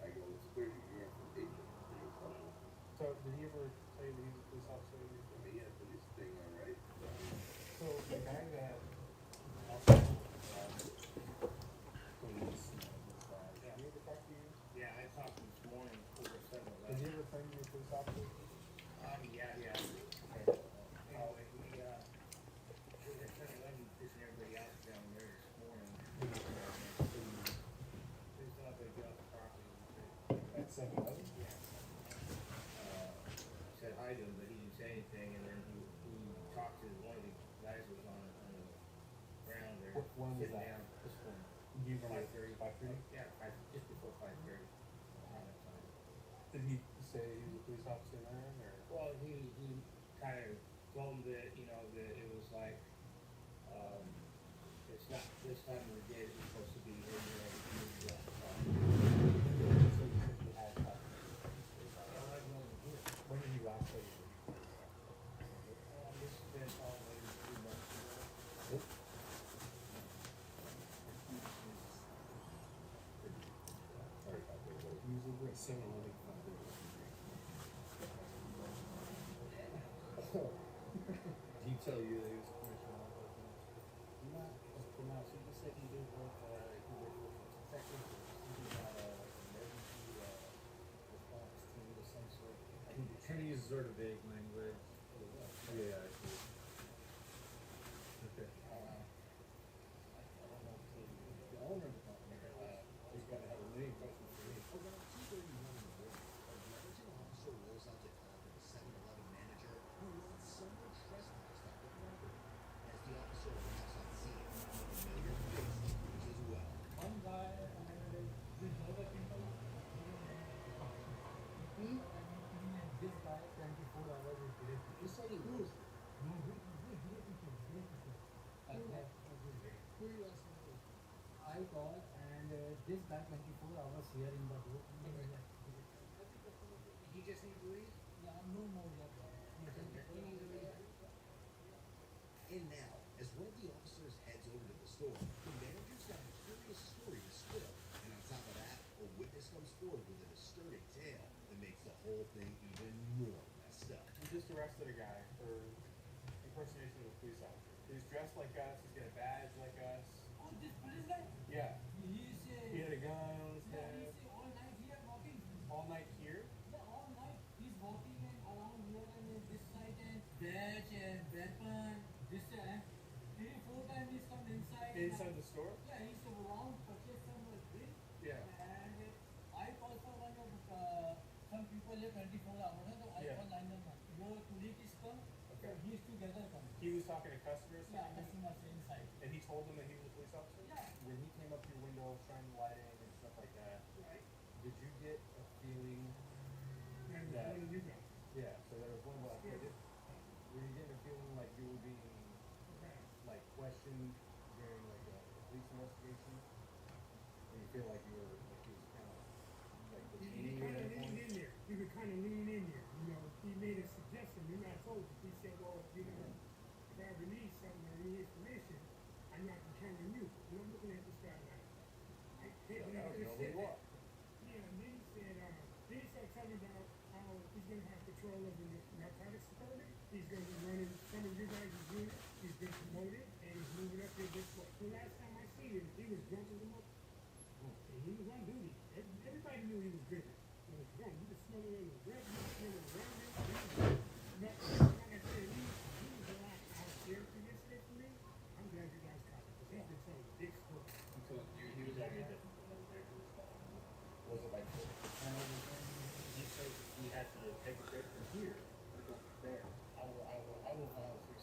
I go, it's 30 grand from agent. So did he ever tell you that he was a police officer? He had this thing on, right? So the guy that also police, did he ever talk to you? Yeah, I talked to him this morning before 7-Eleven. Did he ever claim to be a police officer? Yeah. Okay. Anyway, we was at 7-Eleven fishing everybody out down there this morning. They thought they'd get off the property. At 7-Eleven? Yeah. Said hi to him, but he didn't say anything, and then he talked to one of the guys who was on the ground there. When was sitting that? down. This morning. You were 5:30. 5:30? Yeah, just before 5:30. Around that time. Did he say he was a police officer then, or? Well, he kind of told him that, you know, that it was like, it's not this time of the day that you're supposed to be here, you know, So you said you had talked to him. When did you last say you were? This has been probably 2 months ago. Usually we're at 7-Eleven. Did he tell you that he was a commissioner? No, she just said he did work, he worked with detectives, something about emergency response team of some sort. I think the Trying to use sort of vague language. Yeah, I see. Okay. I don't know if the owner of the company, he's got to have a million questions for me. Around 2:31 in the morning, a Raritan officer rolls out to call for the 7-Eleven manager who wants someone trespassed at the property. As the officer arrives on scene, a familiar face appears as well. One guy and this other people, this guy 24 hours is great. You said he was. No, great people, great people. Who are you asking for? I called and this guy 24 hours here in the room. He just needs to leave? Yeah, no more. He needs to leave. And now, as one of the officers heads over to the store, the manager's got a curious story to spill. And on top of that, a witness comes forward with a disturbing tale that makes the whole thing even more messed up. We just arrested a guy for impersonation of a police officer. He's dressed like us, he's got a badge like us. Oh, this police guy? Yeah. He's He had a gun on his yeah, head. he's all night here walking. All night here? Yeah, all night he's walking and around here and this side and badge and weapon. This 3-4 times he's come inside. Inside the store? Yeah, he's around purchase some drink. Yeah. And I call for one of some people here 24 hours. So I Yeah. call 911. Your colleague is come. Okay. So he's together come. He was talking to customers? Yeah, something? customers inside. And he told them that he was a police officer? Yeah. When he came up to your window, shining lighting and stuff like that, Right. did you get a feeling And that... one of you guys. Yeah, so there was one left. Were you getting a feeling like you were being, like, questioned during, like, a police investigation? Or you feel like you were, like, he was kind of, like, detaining you at a point? in there. He would kind of lean in there. You know, he made a suggestion. Remember I told you. He said, well, you know, if I release something or any information, I'm not depending on you. And I'm looking at this guy like, I Yeah, I don't know who you are. Yeah, and then he started telling me about how he's going to have control over the narcotics department. He's going to be running some of you guys' unit. He's been promoted and he's moving up here this way. The last time I seen him, he was drunk as a mother. And he was on duty. Everybody knew he was drinking. He was drunk. You could smell it on the breath. You could smell it around him. Like I said, he was a lot out there for yesterday for me. I'm glad you guys caught him. Because he's been telling a big story. He was actually different than everything. he has to take a trip from here to there. I will file a